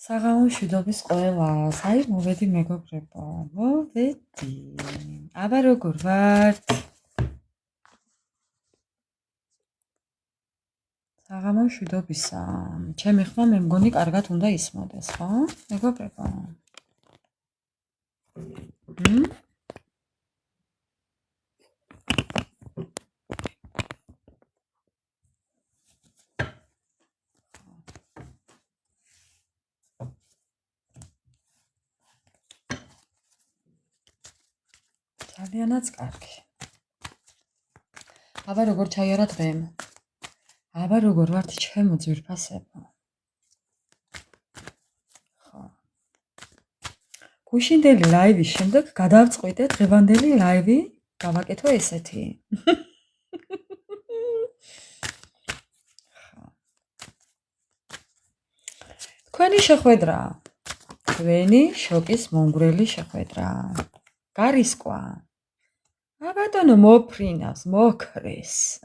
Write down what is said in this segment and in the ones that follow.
საღამო მშვიდობის ყველას. აი, მოვედი მეგობრებო, მოვედი. აბა როგორ ვართ? საღამო მშვიდობისა. ჩემი ხმა მე მგონი კარგად უნდა ისმოდეს, ხო? მეგობრებო. ძალიანაც კარგი. აბა როგორ ჩაიარა დღემ? აბა როგორ ვართ ჩემო ძვირფასებო? ხო. გუშინდელი ლაივის შემდეგ გადავწყვიტე დღევანდელი ლაივი გავაკეთო ესეთი. თქვენი შეხვედრა. თქვენი შოკის მომგვრელი შეხვედრა. გარისკვა. აბატონო მოფრინავს, მოქრეს,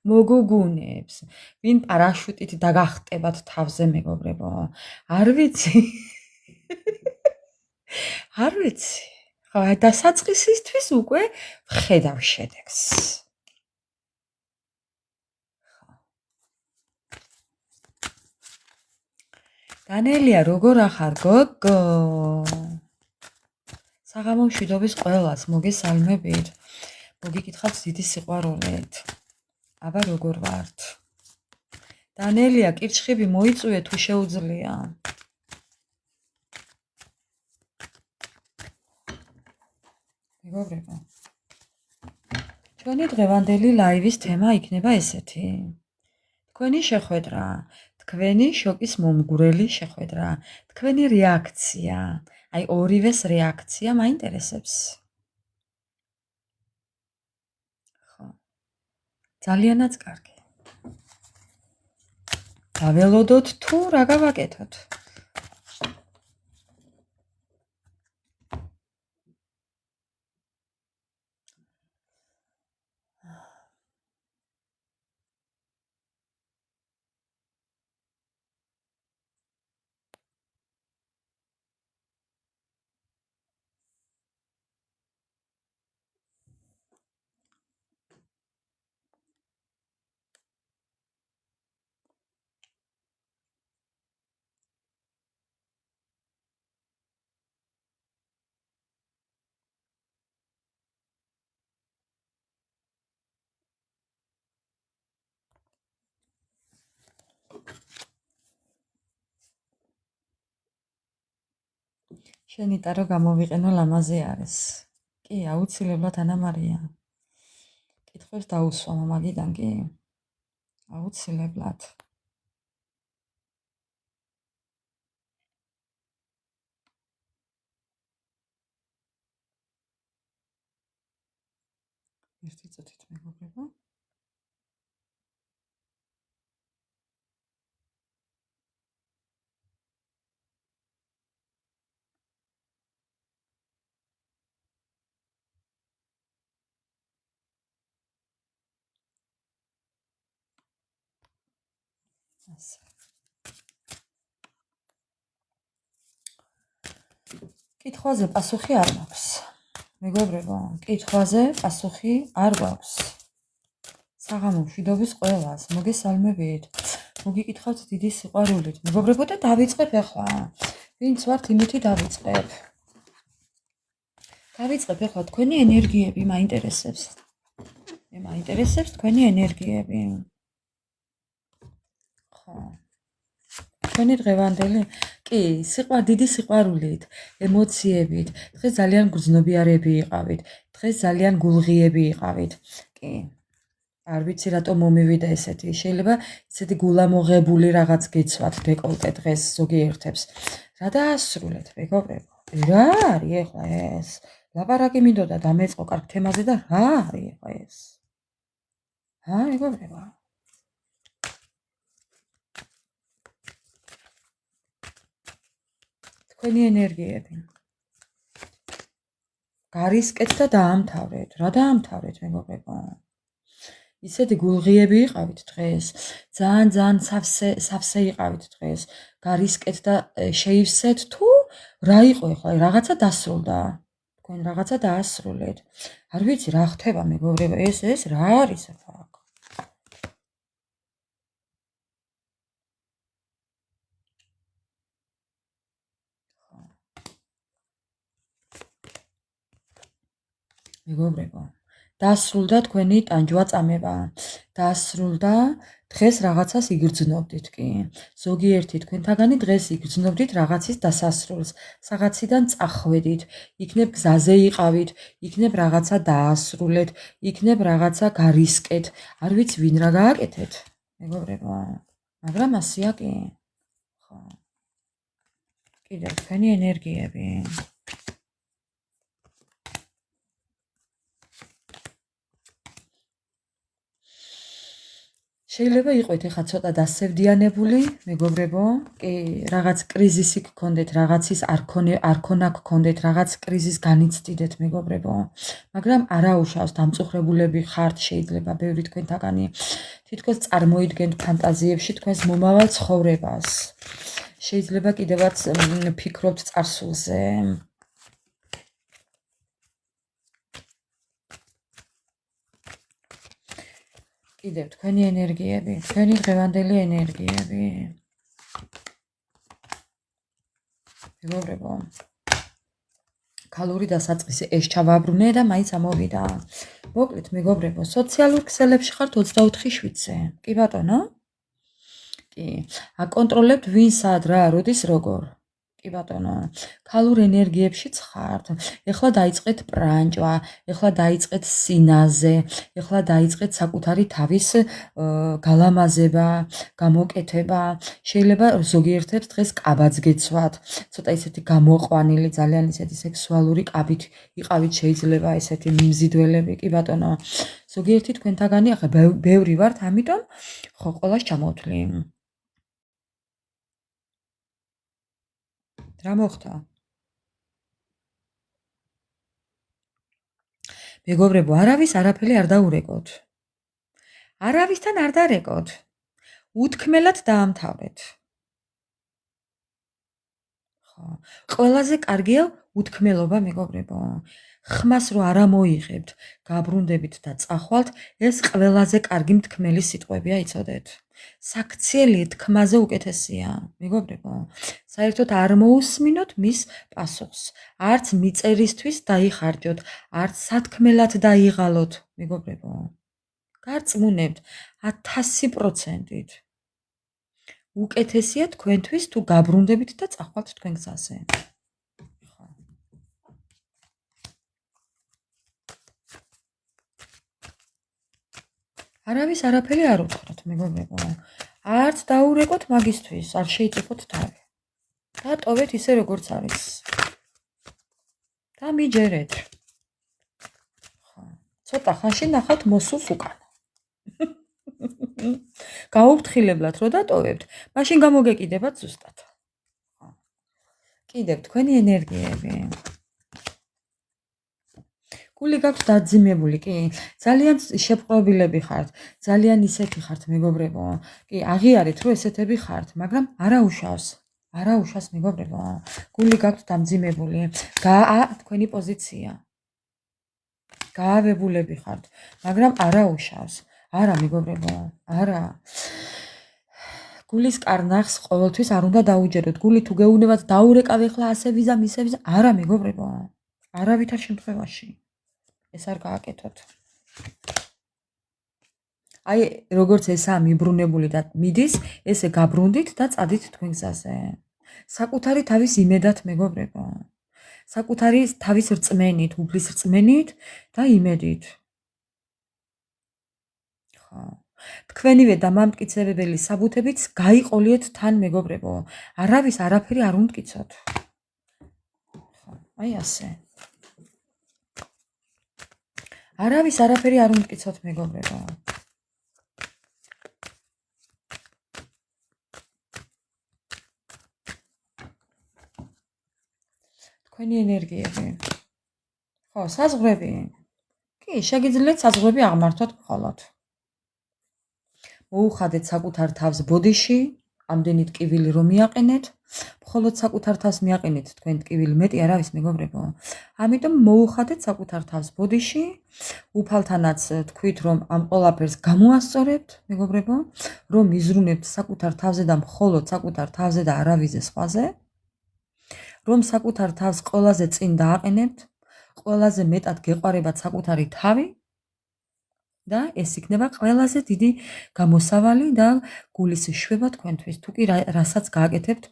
მოგუგუნებს, ვინ პარაშუტით დაგახტებათ თავზე მეგობრებო. არ ვიცი. არ ვიცი. ხო, დასაწყისისთვის უკვე ხედავ შედეგს. დანელია, როგორ ახარ გოგო? საღამო მშვიდობის ყველას მოგესალმებით. მოგიკითხავთ დიდი სიყვარულით. აბა როგორ ვართ? დანელია, კირჩხიბი მოიწვიე თუ შეუძლია. მეგობრებო. ჩვენი დღევანდელი ლაივის თემა იქნება ესეთი. თქვენი შეხვედრა, თქვენი შოკის მომგვრელი შეხვედრა, თქვენი რეაქცია. აი ორივეს რეაქცია მაინტერესებს. ხო. ძალიანაც კარგი. დაველოდოთ თუ რა გავაკეთოთ. შენი ტარო გამოვიყენო ლამაზე არის. კი, აუცილებლად ანა მარია. კითხვებს დაუსვამ მაგიდან კი. აუცილებლად. ერთი წუთით მეგობრებო. ასე. კითხვაზე პასუხი არ მაქვს. მეგობრებო, კითხვაზე პასუხი არ გვაქვს. საღამო მშვიდობის ყველას მოგესალმებით. მოგიკითხავთ დიდი სიყვარულით. მეგობრებო და დავიწყებ ახლა. ვინც ვართ იმითი დავიწყებ. დავიწყებ ახლა თქვენი ენერგიები მაინტერესებს. მე მაინტერესებს თქვენი ენერგიები. ხო. თქვენი დღევანდელი კი, დიდი სიყვარულით, ემოციებით. დღეს ძალიან გრძნობიარები იყავით. დღეს ძალიან გულღიები იყავით. კი. არ ვიცი რატომ მომივიდა ესეთი. შეიძლება ესეთი გულამოღებული რაღაც გეცვათ დეკოლტე დღეს ზოგიერთებს. რა დაასრულეთ, მეგობრებო? რა არის ახლა ეს? ლაპარაკი მინდოდა დამეწყო კარგ თემაზე და რა არის ახლა ეს? მეგობრებო? თქვენი ენერგიები. გარისკეთ და დაამთავრეთ. რა დაამთავრეთ, მეგობრებო? ისეთი გულღიები იყავით დღეს, ძალიან სავსე იყავით დღეს, გარისკეთ და შეივსეთ თუ რა იყო ეხლა, რაღაცა დასრულდა. თქვენ რაღაცა დაასრულეთ. არ ვიცი რა ხდება მეგობრებო, ეს რა არის ახლა? მეგობრებო, დასრულდა თქვენი ტანჯვა-წამება. დასრულდა, დღეს რაღაცას იგრძნობდით კი. ზოგიერთი თქვენთაგანი დღეს იგრძნობდით რაღაცის დასასრულს. რაღაციდან წახვედით, იქნებ გზაზე იყავით, იქნებ რაღაცა დაასრულეთ, იქნებ რაღაცა გარისკეთ. არ ვიცი ვინ რა გააკეთეთ, მეგობრებო. მაგრამ ასია კი. ხო. კიდევ თქვენი ენერგიები. შეიძლება იყოთ ეხა ცოტა დასევდიანებული, მეგობრებო, კი, რაღაც კრიზისი გქონდეთ, რაღაცის არქონა გქონდეთ, რაღაც კრიზის განიცდიდეთ, მეგობრებო. მაგრამ არაუშავს დამწუხრებულები ხართ, შეიძლება ბევრი თქვენთაგანი თითქოს წარმოიდგენთ ფანტაზიებში თქვენს მომავალ ცხოვრებას. შეიძლება კიდევაც ფიქრობთ წარსულზე. კიდევ თქვენი ენერგიები, თქვენი დღევანდელი ენერგიები. მეგობრებო, ქალური დასაწყისი ეს ჩავაბრუნე და მაინც ამოვიდა. მოკლედ, მეგობრებო, სოციალურ ქსელებში ხართ 24/7-ზე. კი ბატონო? კი. აკონტროლებთ ვინ სად რა როდის როგორ. კი ბატონო, ქალურ ენერგიებშიც ხართ. ეხლა დაიწყეთ პრანჭვა, ეხლა დაიწყეთ სინაზე, ეხლა დაიწყეთ საკუთარი თავის გალამაზება, გამოკეთება. შეიძლება ზოგიერთად დღეს კაბაც გეცვათ, ცოტა ისეთი გამოყვანილი, ძალიან ისეთი სექსუალური კაბით იყავით, შეიძლება ესეთი მიმზიდველები, კი ბატონო. ზოგიერთი თქვენთაგანი ახლა ბევრი ვართ, ამიტომ ხო ყველას ჩამოვთვლი. რა მოხდა? მეგობრებო, არავის არაფერი არ დაურეკოთ. არავისთან არ დარეკოთ. უთქმელად დაამთავრეთ. ხო. ყველაზე კარგია უთქმელობა, მეგობრებო. ხმას რო არ მოიღებთ, გაბრუნდებით და წახვალთ, ეს ყველაზე კარგი მთქმელი სიტყვებია, იცოდეთ. საქციელი თქმაზე უკეთესია, მეგობრებო. საერთოდ არ მოусმინოთ მის პასუხს. არც მიწერისთვის დაიხარჯოთ, არც სათქმელად დაიღალოთ, მეგობრებო. გარწმუნებთ 1000%-ით. უკეთესია თქვენთვის თუ გაბრუნდებით და წახვალთ თქვენ გზაზე. არავის არაფერი არ უთხრათ, მეგობრებო. არც დაურეკოთ მაგისთვის, არ შეიწიფოთ თავი. და ტოვეთ ისე როგორც არის. და მიჯერეთ. ხო. ცოტა ხანში ნახავთ მოსულს უკან. გაუფრთხილებლად რო დატოვებთ, მაშინ გამოგეკიდებათ ზუსტად. ხო. კიდევ თქვენი ენერგიები. გული გაქვთ დაძიმებული, კი, ძალიან შეპყრობილები ხართ, ძალიან ისეთი ხართ, მეგობრებო. კი, აღიარეთ, რომ ესეთები ხართ, მაგრამ არაუშავს, მეგობრებო. გული გაქვთ დამძიმებული, თქვენი პოზიცია. გაავებულები ხართ, მაგრამ არაუშავს. არა, მეგობრებო, არა. გულის კარნახს ყოველთვის არ უნდა დაუჯეროთ. გული თუ გეუნებათ დაურეკავ ეხლა ასე ვიზა, მისე ვიზა, არა, მეგობრებო. არავითარ შემთხვევაში. ეს არ გააკეთოთ. აი, როგორც ესაა მიბრუნებული და მიდის, ესე გაბრუნდით და წადით თქვენ გზაზე. საკუთარი თავის იმედად, მეგობრებო. საკუთარი თავის რწმენით, უფლის რწმენით და იმედით. ხო. თქვენივე დამამტკიცებელი საბუთებით გაიყოლიეთ თან, მეგობრებო. არავის არაფერი არ უმტკიცოთ. ხო, აი ასე. არავის არაფერი არ უმტკიცოთ, მეგობრებო. თქვენი ენერგიები. ხო, საზღვრები. კი, შეგიძლიათ საზღვრები აღმართოთ მხოლოდ. მოუხადეთ საკუთარ თავს ბოდიში, ამდენი ტკივილი რომ მიაყენეთ, მხოლოდ საკუთარ თავს მიაყენეთ თქვენ ტკივილი, მეტი არავის მეგობრებო. ამიტომ მოუხადეთ საკუთარ თავს ბოდიში, უფალთანაც თქვით რომ ამ ყველაფერს გამოასწორებთ, მეგობრებო, რომ იზრუნებთ საკუთარ თავზე და მხოლოდ საკუთარ თავზე და არავის სხვაზე, რომ საკუთარ თავს ყველაზე წინ დააყენებთ, ყველაზე მეტად გეყარებათ საკუთარი თავი და ეს იქნება ყველაზე დიდი გამოსავალი და გულის შვება თქვენთვის. თუ კი რასაც გააკეთებთ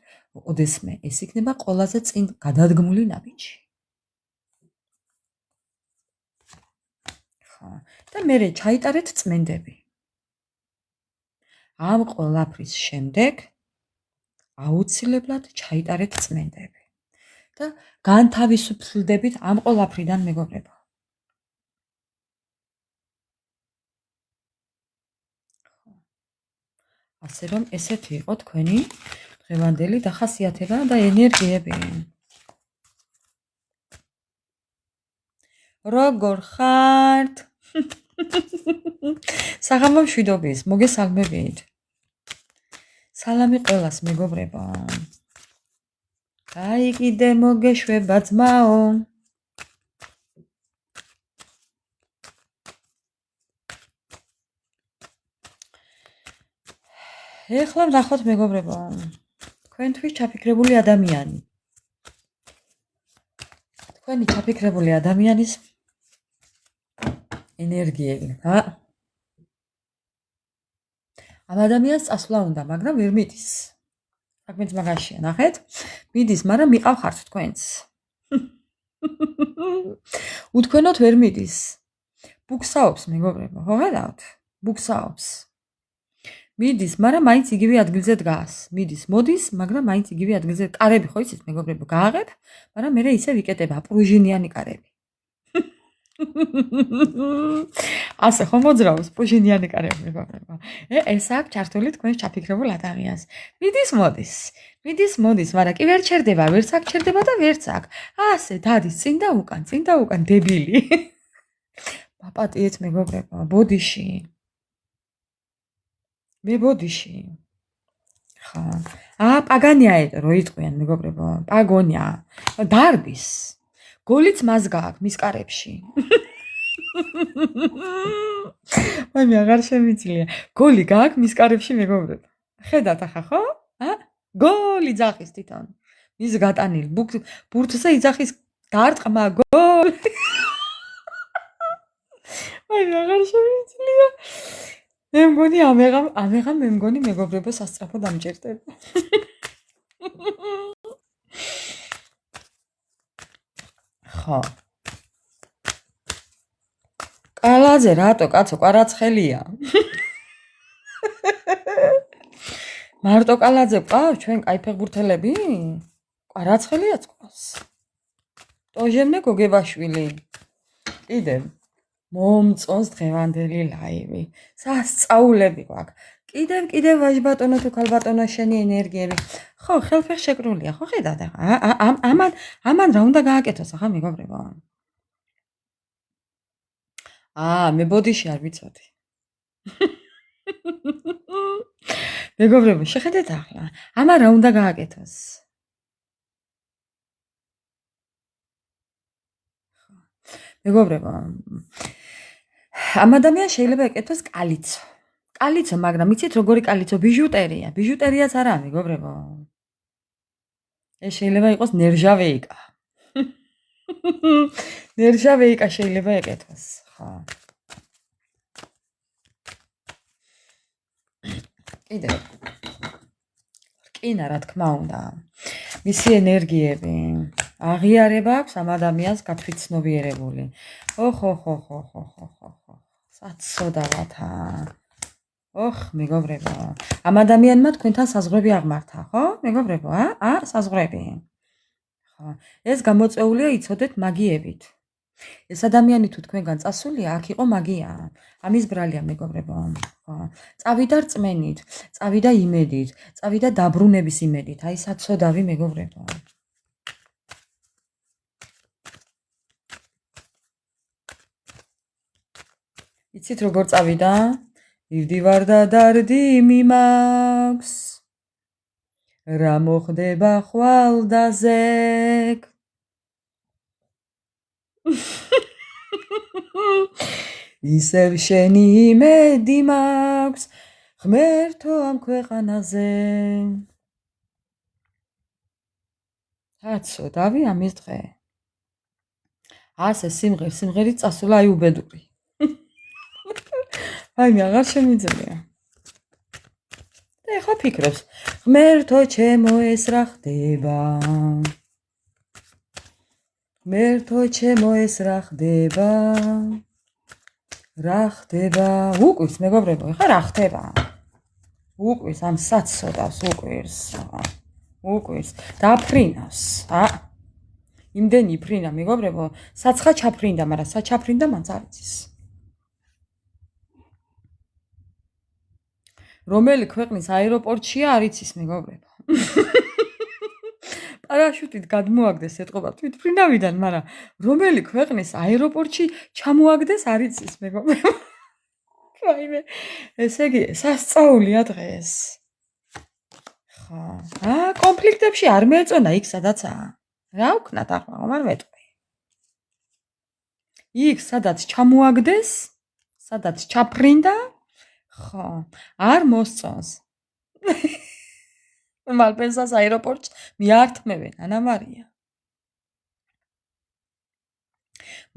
ოდესმე, ეს იქნება ყველაზე წინ გადადგმული ნაბიჯი. ხო, და მერე ჩაიტარეთ წმენდები. ამ ყველაფრის შემდეგ აუცილებლად ჩაიტარეთ წმენდები. და განთავისუფლდებით ამ ყველაფრიდან მეგობრებო. ასე რომ ესეთი იყო თქვენი დღევანდელი დახასიათება და ენერგიები. როგორ ხართ? საღამო მშვიდობის, მოგესალმებით. სალამი ყველას მეგობრებო. აი კიდე მოგეშვება ძმაო. ეხლა ვნახოთ მეგობრებო, თქვენთვის ჩაფიქრებული ადამიანი. თქვენი ჩაფიქრებული ადამიანის ენერგიები, ამ ადამიანს წასვლა უნდა, მაგრამ ვერ მიდის. საქმეც მაგაშია, ნახეთ? მიდის, მაგრამ მიყავხართ თქვენს. უთქვენოთ ვერ მიდის. ბუქსაობს მეგობრებო, ხო ხედავთ? ბუქსაობს. მიდის, მაგრამ მაინც იგივე ადგილზე დგას. მიდის, მოდის, მაგრამ მაინც იგივე ადგილზე. კარები ხო იცით მეგობრებო, გააღებ, მაგრამ მერე ისე ვიკეტება, პრუჟინიანი კარები. ასე ხო მოძრაობს პრუჟინიანი კარები მეგობრებო. ეს აქ ჩართული თქვენს ჩაფიქრებულ ადამიანს. მიდის, მოდის. მიდის, მოდის, მაგრამ კი ვერ ჩერდება, ვერც აქ ჩერდება და ვერც აქ. ასე დადის წინ და უკან, დებილი. პაპატიეთ მეგობრებო, ბოდიში. მე ბოდიში. ხა. პაგანია ეტო რო იტყვიან მეგობრებო, პაგონია. დარბის. გოლიც მას გააქვს მის კარებში. მე აღარ შემიძლია. გოლი გააქვს მის კარებში მეგობრებო. ხედავთ ახლა ხო? გოლი ძახის თვითონ. მის გატანილ ბურთზე იძახის დარტყმა გოლი. მე აღარ შემიძლია. მე მგონი ამეღამ მე მგონი მეგობრებო სასწრაფო დამჭერდება. ხო. კალაძე რატო კაცო კვარაცხელია? მარტო კალაძე ყავს ჩვენ კაი ფეხბურთელები? კვარაცხელიაც ყავს. ტოჟემნე გოგებაშვილი. კიდევ მომწონს დღევანდელი ლაივი. სასწაულები გვაქვს. კიდევ ვაჟბატონო თუ ქალბატონო შენი ენერგიები. ხო, ხელფეხ შეკრულია, ხო ხედავთ ახლა. ამან რა უნდა გააკეთოს ახლა მეგობრებო? მე ბოდიში არ ვიცოდი. მეგობრებო, შეხედეთ ახლა. ამან რა უნდა გააკეთოს? მეგობრებო, ამ ადამიანს შეიძლება ეკეთოს კალიცო. კალიცო, მაგრამ იცით როგორი კალიცო? ბიჟუტერია. ბიჟუტერიაც არა, მეგობრებო. ეს შეიძლება იყოს ნერჟავეიკა. ნერჟავეიკა შეიძლება ეკეთოს. ხო. კიდევ. რკინა, რა თქმა უნდა. მისი ენერგიები აღიარება აქვს ამ ადამიანს გათვითცნობიერებული. ხო. საცოდავათა. მეგობრებო. ამ ადამიანმა თქვენთან საზღვრები აღმართა, ხო? მეგობრებო, საზღვრები. ხო. ეს გამოწვეულია იცოდეთ მაგიებით. ეს ადამიანი თუ თქვენგან წასულია, აქ იყო მაგია. ამის ბრალია მეგობრებო. ხო. წავიდა რწმენით, წავიდა იმედით, წავიდა დაბრუნების იმედით. აი საცოდავი მეგობრებო. იცით როგორ წავიდა? ივდივარ და დარდი მიმაქვს რა მოხდება ხვალ და ზეგ ისევ შენი იმედი მაქვს ღმერთო ამ ქვეყანაზე კაცო დავი ამის დღე ასე სიმღერით წასულა აი უბედური აი მე აღარ შემიძლია და ეხლა ფიქრობს ღმერთო ჩემო ეს რა ხდება ღმერთო ჩემო ეს რა ხდება უკვირს მეგობრებო ეხლა რა ხდება უკვირს ამ საცოდავს უკვირს დაფრინავს იმდენი ფრინა მეგობრებო საცხა ჩაფრინდა მაგრამ საჩაფრინდა მანც არ იცის რომელი ქვეყნის აეროპორტშია არ იცის მეგობრებო პარაშუტით გადმოაგდეს ეთყობა თვითფრინავიდან მაგრამ რომელი ქვეყნის აეროპორტში ჩამოაგდეს არ იცის მეგობრებო რაიმე ესე იგი სასწაულია დღეს ხა კონფლიქტებში არ მეეწონა იქ სადაცაა რა ვქნათ ახლა არ მეტყვი იქ სადაც ჩამოაგდეს სადაც ჩაფრინდა ხო არ მოსწონს მალპენსას აეროპორტს მიართმევენ ანა მარია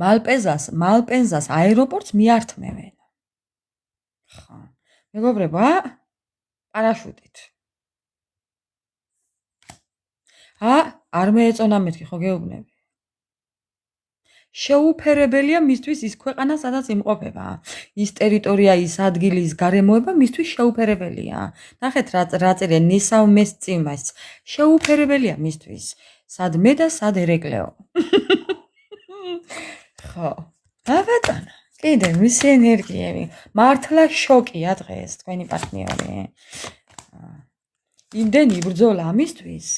მალპენსას აეროპორტს მიართმევენ ხო მეგობრებო პარაშუტით არ მეეწონა მეთქი ხო გეუბნები შეუფერებელია მისთვის ის ქვეყანა სადაც იმყოფება ის ტერიტორია ის ადგილი ის გარემოება მისთვის შეუფერებელია ნახეთ რა წერია ნესავ მეს წიმას შეუფერებელია მისთვის სად მე და სად ერეკლეო ხო ბატონო კიდე მისი ენერგიები მართლა შოკია დღეს თქვენი პარტნიორი იმდენი იბრძოლა ამისთვის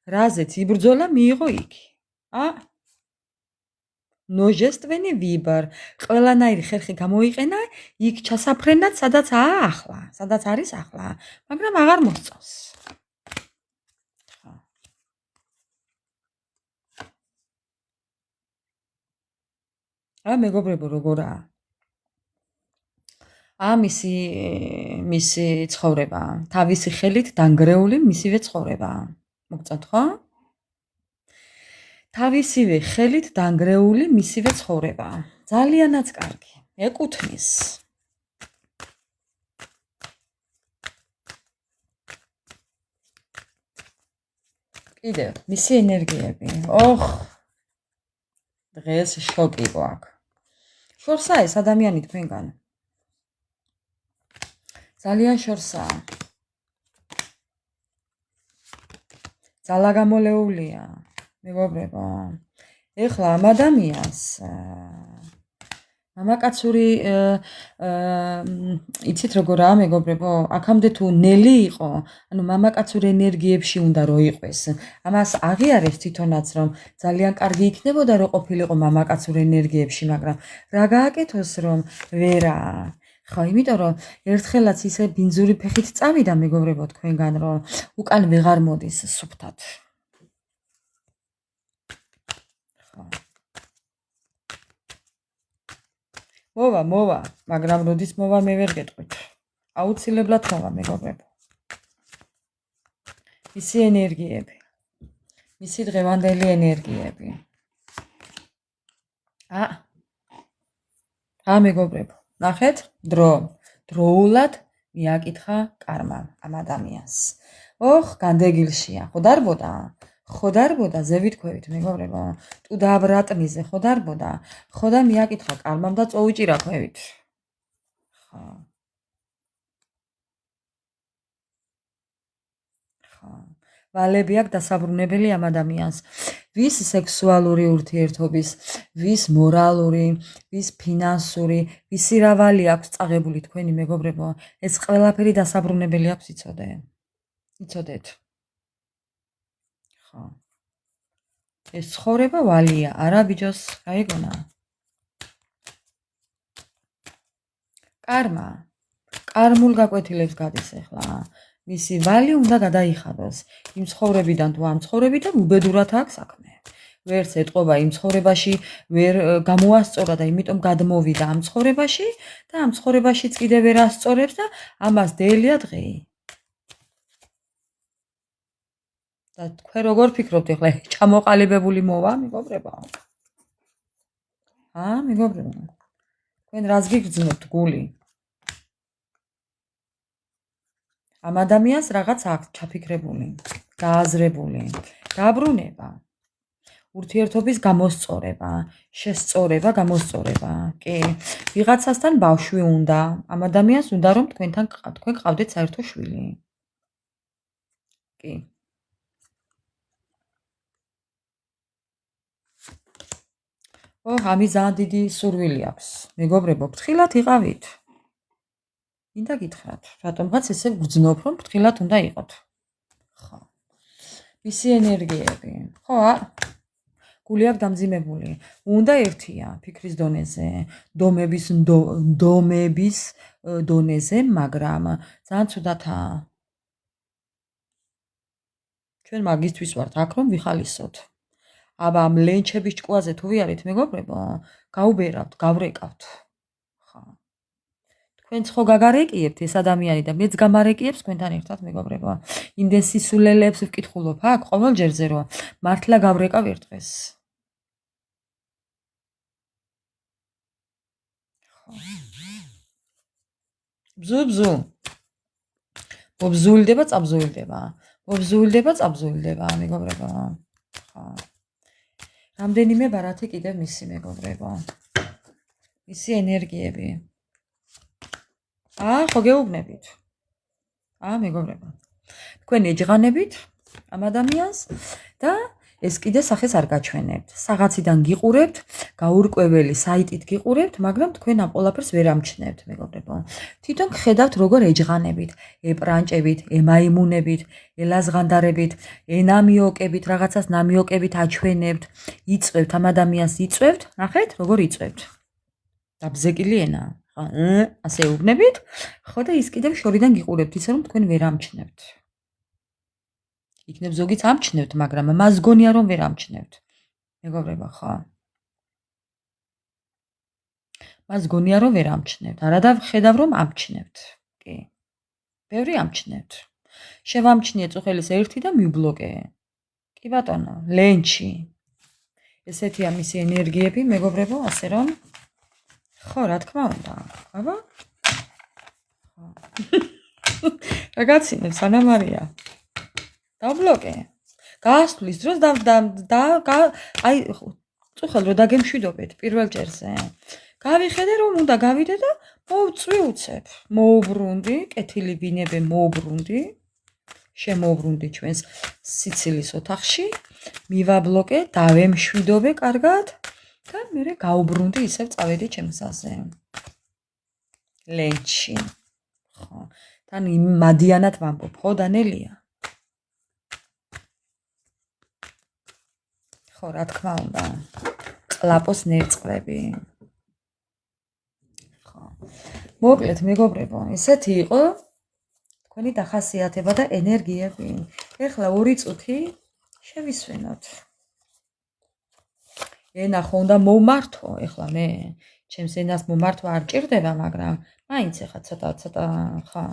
რაზეც იბრძოლა მიიღო იგი ნოჟესტვენი ვიბარ ყველანაირი ხერხი გამოიყენა იქ ჩასაფრენად სადაც არის ახლა მაგრამ აღარ მოსწონს მეგობრებო როგორაა მისი ცხოვრება თავისი ხელით დანგრეული მისივე ცხოვრება მოგწონთ ხო თავისივე ხელით დანგრეული მისივე ცხოვრება ძალიანაც კარგი ეკუთვნის კიდევ მისი ენერგიები დღეს შოკი გვაქვს შორსაა ეს ადამიანი თქვენგან ძალიან შორსაა ძალა გამოლეულია მეგობრებო ეხლა ამ ადამიანს მამაკაცური იცით როგორაა მეგობრებო აქამდე თუ ნელი იყო ანუ მამაკაცურ ენერგიებში უნდა რო იყოს ამას აღიარებს თვითონაც რომ ძალიან კარგი იქნებოდა რო ყოფილიყო მამაკაცურ ენერგიებში მაგრამ რა გააკეთოს რომ ვერაა ხო იმიტომ რომ ერთხელაც ისე ბინძური ფეხით წავიდა მეგობრებო თქვენგან რომ უკან ვეღარ მოდის სუფთად მოვა, მაგრამ როდის მოვა მე ვერ გეტყვით. აუცილებლად მოვა მეგობრებო. მისი ენერგიები. მისი დღევანდელი ენერგიები. მეგობრებო, ნახეთ, დროულად მიაკითხა კარმამ ამ ადამიანს. განდეგილშია, ხო დარბოდა ზევით ქვევით მეგობრებო თუ დააბრატნიზე ხო დარბოდა ხო და მიაკითხა კარმამ და წოუჭირა ქვევით ხო ვალები აქვს დასაბრუნებელი ამ ადამიანს ვის სექსუალური ურთიერთობის ვის მორალური ვის ფინანსური ვისი რა ვალი აქვს წაღებული თქვენი მეგობრებო ეს ყველაფერი დასაბრუნებელი აქვს იცოდეთ ეს ცხოვრება ვალია, არა ბიჭოს, გაიგონა. კარმულ გაკვეთილებს გადის ახლა. მისი ვალი უნდა გადაიხადოს. იმ ცხოვრებიდან თუ ამ ცხოვრებიდან უბედურად აქვს საქმე. ვერც ეტყობა იმ ცხოვრებაში, ვერ გამოასწორა და იმიტომ გადმოვიდა ამ ცხოვრებაში და ამ ცხოვრებაშიც კიდევ ვერ ასწორებს და ამას დელია დღე. და თქვენ როგორ ფიქრობთ ახლა ჩამოყალიბებული მოვა, მეგობრებო? მეგობრებო. თქვენ რას გიგრძნობთ გული? ამ ადამიანს რაღაც აქვს ჩაფიქრებული, გააზრებული, დაბრუნება, ურთიერთობის გამოსწორება, შესწორება, გამოსწორება. კი, ვიღაცასთან ბავშვი უნდა, ამ ადამიანს უნდა რომ თქვენ გყავდეთ საერთო შვილი. კი. ამის ძალიან დიდი სურვილი აქვს. მეგობრებო, ფრთხილად იყავით. მინდა გითხრათ, რატომღაც ესე ვგრძნობ, რომ ფრთხილად უნდა იყოთ. ხო. მისი ენერგიები. ხო, გული აქვს დამძიმებული. უნდა ერთია ფიქრის დონეზე, დომების დონეზე, მაგრამ ძალიან ცუდათაა. ჩვენ მაგისთვის ვართ აქ, რომ ვიხალისოთ. აბა ამ ლენჩების ჭკუაზე თუ ვიარით, მეგობრებო, გაუბერავთ, გავრეკავთ. ხო. თქვენც ხო გაგარეკიებთ ეს ადამიანი და მეც გამარეკიებს თქვენთან ერთად, მეგობრებო. იმდენ სისულელებს ვკითხულობ აქ ყოველ ჯერზე, რომ მართლა გავრეკავ ერთ დღეს. ბზუ. მობზუილდება, წაბზუილდება, მეგობრებო. ხო. რამდენიმე ბარათი კიდევ მისი, მეგობრებო. მისი ენერგიები. ხო გეუბნებით. მეგობრებო. თქვენ ეჯღანებით ამ ადამიანს და ეს კიდე სახეს არ გაჩვენებთ. საღაციდან გიყურებთ, გაურკვეველი საიტით გიყურებთ, მაგრამ თქვენ ამ ყველაფერს ვერ ამჩნევთ, მეგობრებო. თვითონ ხედავთ როგორ ეჯღანებით, ეპრანჭებით, ემაიმუნებით, ელაზღანდარებით, ენამიოკებით, რაღაცას ნამიოკებით აჩვენებთ, იწვევთ ამ ადამიანს, ნახეთ, როგორ იწვევთ. დაბზეკილი ენა. ასე უბნებით, ხო და ის კიდევ შორიდან გიყურებთ, ისე რომ თქვენ ვერ ამჩნევთ. იქნებ ზოგიც ამჩნევთ, მაგრამ მას გონია რომ ვერ ამჩნევთ. მეგობრებო, ხო. მას გონია რომ ვერ ამჩნევთ. არადა ხედავ რომ ამჩნევთ. კი. ბევრი ამჩნევთ. შევამჩნიე წუხელის ერთი და მიბლოკე. კი ბატონო, ლენჩი. ესეთია მისი ენერგიები, მეგობრებო, ასე რომ ხო, რა თქმა უნდა. აბა? ხო. რაგაცინებს ანამარია. დაბლოკე. გაასვლის დროს აი წუხელ რო დაგემშვიდობეთ პირველ ჭერზე. გავიხედე რომ უნდა გავიდე და მოვწვი უცებ. მოუბრუნდი, კეთილი ბინებე მოუბრუნდი. შემოუბრუნდი ჩვენს სიცილის ოთახში. მივაბლოკე, დავემშვიდობე კარგად და მერე გაუბრუნდი ისევ წავედი ჩემსაზე. ლენჩი. ხო. თან მადიანად ვამბობ, ხო დანელია? ხო, რა თქმა უნდა. ყლაპოს ნერწყლები. ხო. მოკლედ, მეგობრებო, ესეთი იყო თქვენი დახასიათება და ენერგიები. ეხლა 2 წუთი შევისვენოთ. ენა ხო უნდა მომართო, ეხლა მე ჩემს ენას მომართვა არ ჭირდება, მაგრამ მაინც ეხლა ცოტა ხო.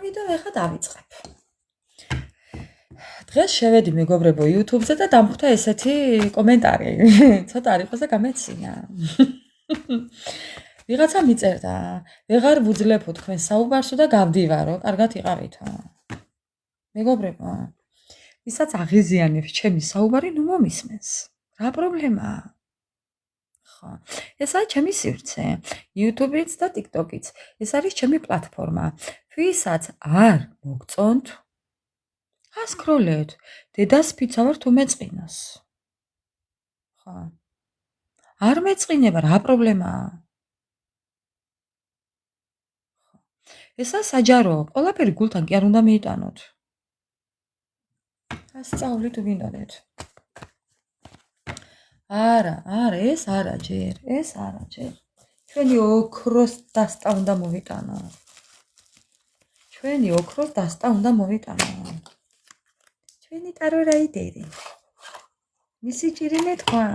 ვიდეო ეხლა დავიწყებ. დღეს შევედი მეგობრებო YouTube-ზე და დამხვდა ესეთი კომენტარი. ცოტა არ იყოს და გამეცინა. ვიღაცა მიწერდა, ვეღარ ვუძლებო თქვენ საუბარსო და გავდივარო, კარგად იყავითო. მეგობრებო, ვისაც აღიზიანებს ჩემი საუბარი, ნუ მომისმენს. რა პრობლემაა? ხო. ეს არის ჩემი სივრცე, YouTube-იც და TikTok-იც. ეს არის ჩემი პლატფორმა. ვისაც არ მოგწონთ, ასკროლეთ. დედას ფიცავარ თუ მეწყინოს. ხო. არ მეწყინება, რა პრობლემაა? ესა საჯარო, ყველაფერი გულთან კი არ უნდა მიიტანოთ. ასწავლით ვინდოდეთ. არა, ეს არა ჯერ. ჩვენი ოქროს დასტა უნდა მოვიტანო. ჩვენი ოქროს დასტა უნდა მოვიტანო. ჩვენი ტარო რაიდერი. მისი ჭირი მეთქვა.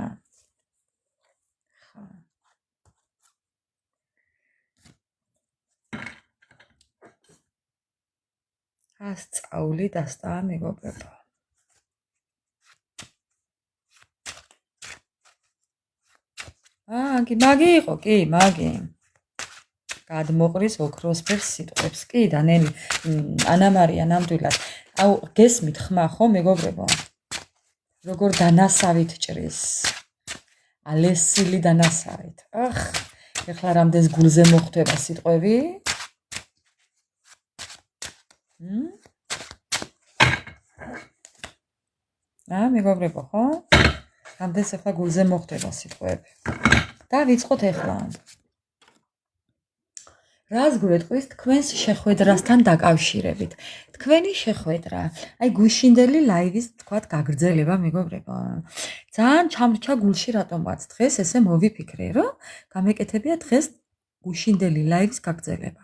ასწავლი დასტაა მეგობრებო. მაგი იყო, კი, მაგი. გადმოყრის ოქროსფერ სიტყვებს, კი, დანელი, ანამარია ნამდვილად. აუ, გესმით ხმა ხო, მეგობრებო? როგორ დანასავით ჭრის. ალესილი დანასავით. ეხლა რამდენს გულზე მოხვდება სიტყვები? მეგობრებო, ხო? რამდენს ეხლა გულზე მოხვდება სიტყვები. დავიწყოთ ეხლა. რას გვეტყვის თქვენს შეხვედრასთან დაკავშირებით? თქვენი შეხვედრა, აი გუშინდელი ლაივის თქვათ გაგრძელება, მეგობრებო. ძალიან ჩამრჩა გულში რატომღაც დღეს ესე მოვიფიქრე, რომ გამეკეთებია დღეს გუშინდელი ლაივის გაგრძელება.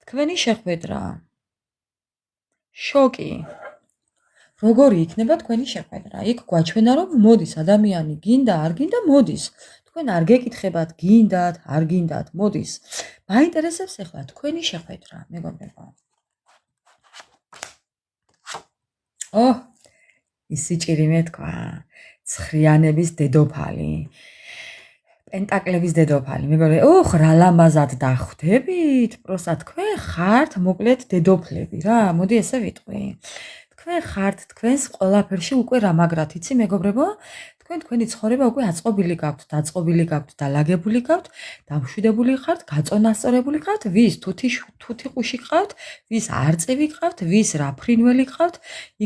თქვენი შეხვედრა. შოკი. როგორი იქნება თქვენი შეხვედრა? იქ გვაჩვენა რომ მოდის ადამიანი, გინდა, არ გინდა, მოდის. თქვენ არ გეკითხებათ, გინდათ, არ გინდათ, მოდის. მაინტერესებს ახლა თქვენი შეხვედრა, მეგობრებო. ისი ჭირი მეთქვა. ცხრიანების დედოფალი. პენტაკლების დედოფალი, მეგობრებო, რა ლამაზად დახვდებით? პროსტა თქვენ ხართ მოკლედ დედოფლები რა, მოდი ესე ვიტყვი. თქვენ ხართ თქვენს ყველაფერში უკვე რა მაგრათ, იცი მეგობრებო? თქვენი ცხოვრება უკვე აწყობილი გაქვთ, დაწყობილი გაქვთ, დალაგებული გაქვთ, დამშვიდებული ხართ, გაწონასწორებული ხართ, ვის თუთი ყუში ყავთ, ვის არწივი ყავთ, ვის რა ფრინველი ყავთ,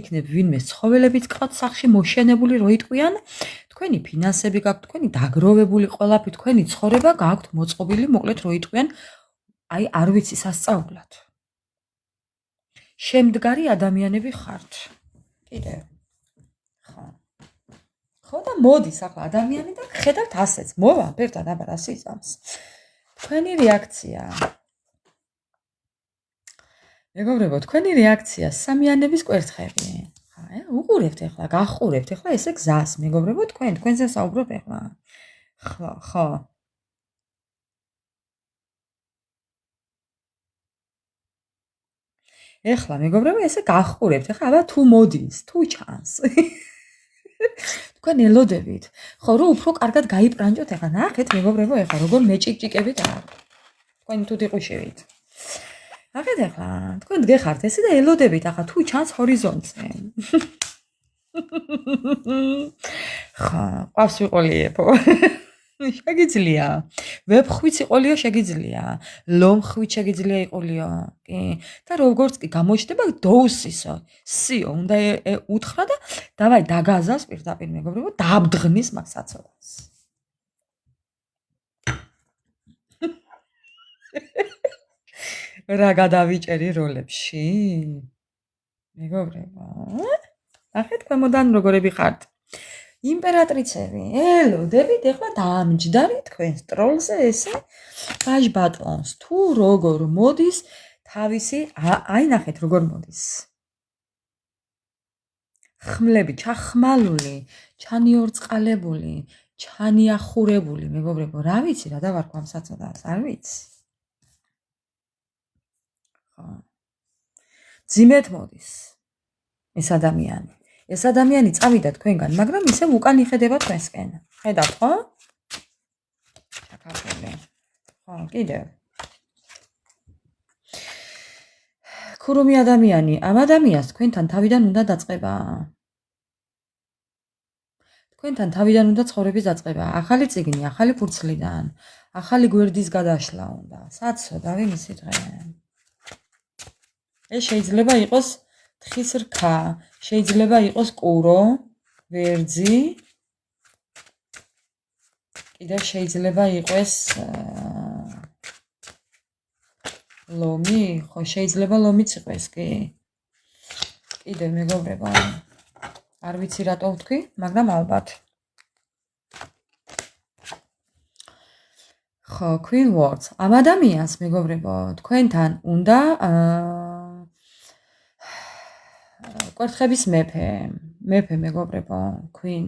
იქნებ ვინმე ცხოველებიც ყავთ სახში მოშენებული რო იტყვიან, თქვენი ფინანსები გაქვთ, თქვენი დაგროვებული ყველაფერი, თქვენი ცხოვრება გაქვთ მოწყობილი, მოკლედ რო იტყვიან, აი არ ვიცი სასწაულად. შემდგარი ადამიანები ხართ. კიდე. ხო და მოდის ახლა ადამიანი და ხედავთ ასეც, მოვა ფერთან აბა რა სიზამს. თქვენი რეაქცია. მეგობრებო, თქვენი რეაქცია სამიანების კვერთხები. უყურებთ ახლა, გახურებთ ახლა ესე გზას, მეგობრებო, თქვენზე საუბრობ ახლა. ხო. ეხლა მეგობრებო, ესე გახურებთ ახლა, აბა თუ მოდის, თუ ჩანს. თქვენ ელოდებით, ხო, რომ უფრო კარგად გაიპრანჭოთ ახლა, ნახეთ მეგობრებო, ახლა როგორ მეჭიკჭიკებით არ. თქვენ თუთი ყუშევით. ნახეთ ახლა, თქვენ გეხართ ესე და ელოდებით ახლა თუ ჩანს ჰორიზონტზე. ხა, ყავს ვიყოლიებო. შეგიძლია. ვებხვიც იყოლიო შეგიძლია. ლომხვიც შეგიძლია იყოლიო. კი. და როგორც კი გამოჩნდება დოუსისო. სიო უნდა უთხრა და დავაი დაგაზავს პირდაპირ მეგობრებო, დააბდღნის მაგ საცოდას. რა გადავიჭერი როლებში? მეგობრებო, ნახეთ ქვემოდან როგორები ხართ. იმპერატრიცები, ელოდებით ახლა დაამჯდარი თქვენს ტროლზე ესე ბაჟბატონს თუ როგორ მოდის თავისი, აი ნახეთ როგორ მოდის. ხმლები ჩახმალული, ჩანიორწყალებული, ჩანიახურებული, მეგობრებო, რა ვიცი რა დავარქვა ამ საწოდას, არ ვიცი. ძიმეთ მოდის ეს ადამიანი. ეს ადამიანი წავიდა თქვენგან, მაგრამ ისევ უკან იხედება თქვენსკენ. ხედავთ, ხო? ჩაკაფული. ხო, კიდევ. ქურუმი ადამიანი, ამ ადამიანს თქვენთან თავიდან უნდა დაწყება. თქვენთან თავიდან უნდა ცხოვრების დაწყება. ახალი წიგნი, ახალი ფურცლიდან, ახალი გვერდის გადაშლა უნდა. საცო, დავიმისი დღე. ეს შეიძლება იყოს თხის რქა, შეიძლება იყოს კურო, ვერძი. კიდევ შეიძლება იყოს ლომი, ხო შეიძლება ლომიც იყოს, კი. კიდევ მეგობრებო, არ ვიცი რატო ვთქვი, მაგრამ ალბათ. ხო, Queen Words. ამ ადამიანს, მეგობრებო, თქვენთან უნდა კვერთხების მეფე მეგობრებო, Queen.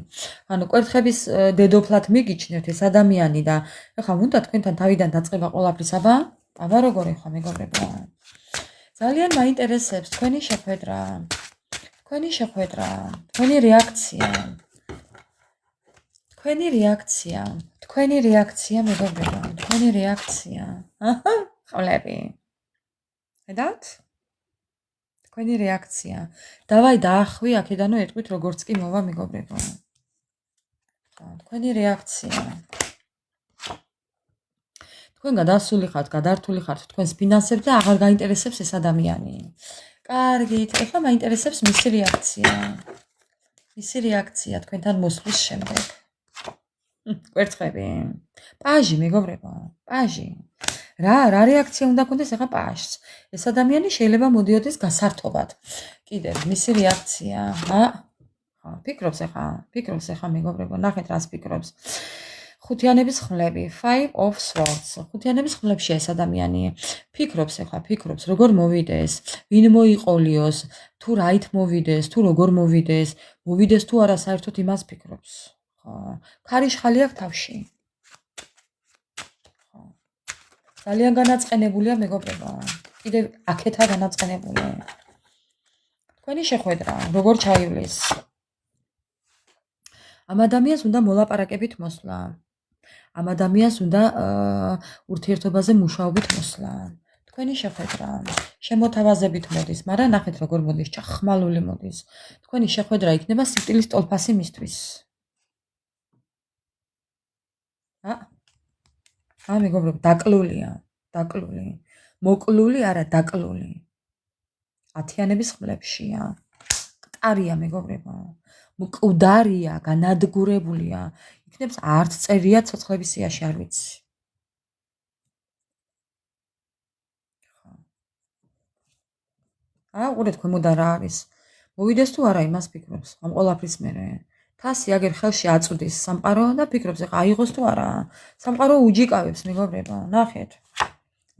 ანუ კვერთხების დედოფლად მიგიჩნევთ ეს ადამიანი და ეხლა უნდა თქვენთან თავიდან დაწყება ყველაფრის, აბა როგორ ეხლა მეგობრებო? ძალიან მაინტერესებს თქვენი შეხვედრა, თქვენი რეაქცია მეგობრებო, თქვენი რეაქცია. აჰა, ყოლები. ხედავთ? თქვენი რეაქცია. დავაი დაახვი აქედანო ეტყვით როგორც კი მოვა მეგობრებო. თქვენი რეაქცია. თქვენ გადასული ხართ, გადართული ხართ თქვენს ფინანსებს და აღარ გაინტერესებს ეს ადამიანი. კარგით, ეხლა მაინტერესებს მისი რეაქცია თქვენთან მოსვლის შემდეგ. კვერცხები. პაჟი მეგობრებო, პაჟი. რა რეაქცია უნდა გქონდეს ეხლა პაჟს? ეს ადამიანი შეიძლება მოდიოდეს გასართობად. კიდევ მისი რეაქცია. ფიქრობს ეხლა მეგობრებო, ნახეთ რას ფიქრობს. ხუთიანების ხმლები, 5 of swords. ხუთიანების ხმლებშია ეს ადამიანი. ფიქრობს, როგორ მოვიდეს, ვინ მოიყოლიოს, თუ რაით მოვიდეს, თუ როგორ მოვიდეს, თუ არა საერთოდ იმას ფიქრობს. ქარიშხალი აქვს თავში. ძალიან განაწყენებულია მეგობრებო. კიდევ აქეთა განაწყენებული. თქვენი შეხვედრა, როგორ ჩაივლის? ამ ადამიანს უნდა მოლაპარაკებით მოსვლა. ამ ადამიანს უნდა ურთიერთობაზე მუშაობით მოსვლა. თქვენი შეხვედრა, შემოთავაზებით მოდის, მაგრამ ნახეთ როგორ მოდის, ჭახმალული მოდის. თქვენი შეხვედრა იქნება სიკვდილის ტოლფასი მისთვის. მეგობრებო, დაკლულია. მოკლული არა, დაკლული. ათიანების ხმლებშია. კტარია მეგობრებო. მკვდარია, განადგურებულია. იქნებს არც წერია ცოცხლების სიაში, არ ვიცი. ყურეთ ქვემოდან რა არის. მოვიდეს თუ არა იმას ფიქრობს. ამ ყველაფრის მერე. თასი აგერ ხელში აწვდის სამყარო და ფიქრობს ეხა აიღოს თუ არა. სამყარო უჯიკავებს მეგობრებო, ნახეთ.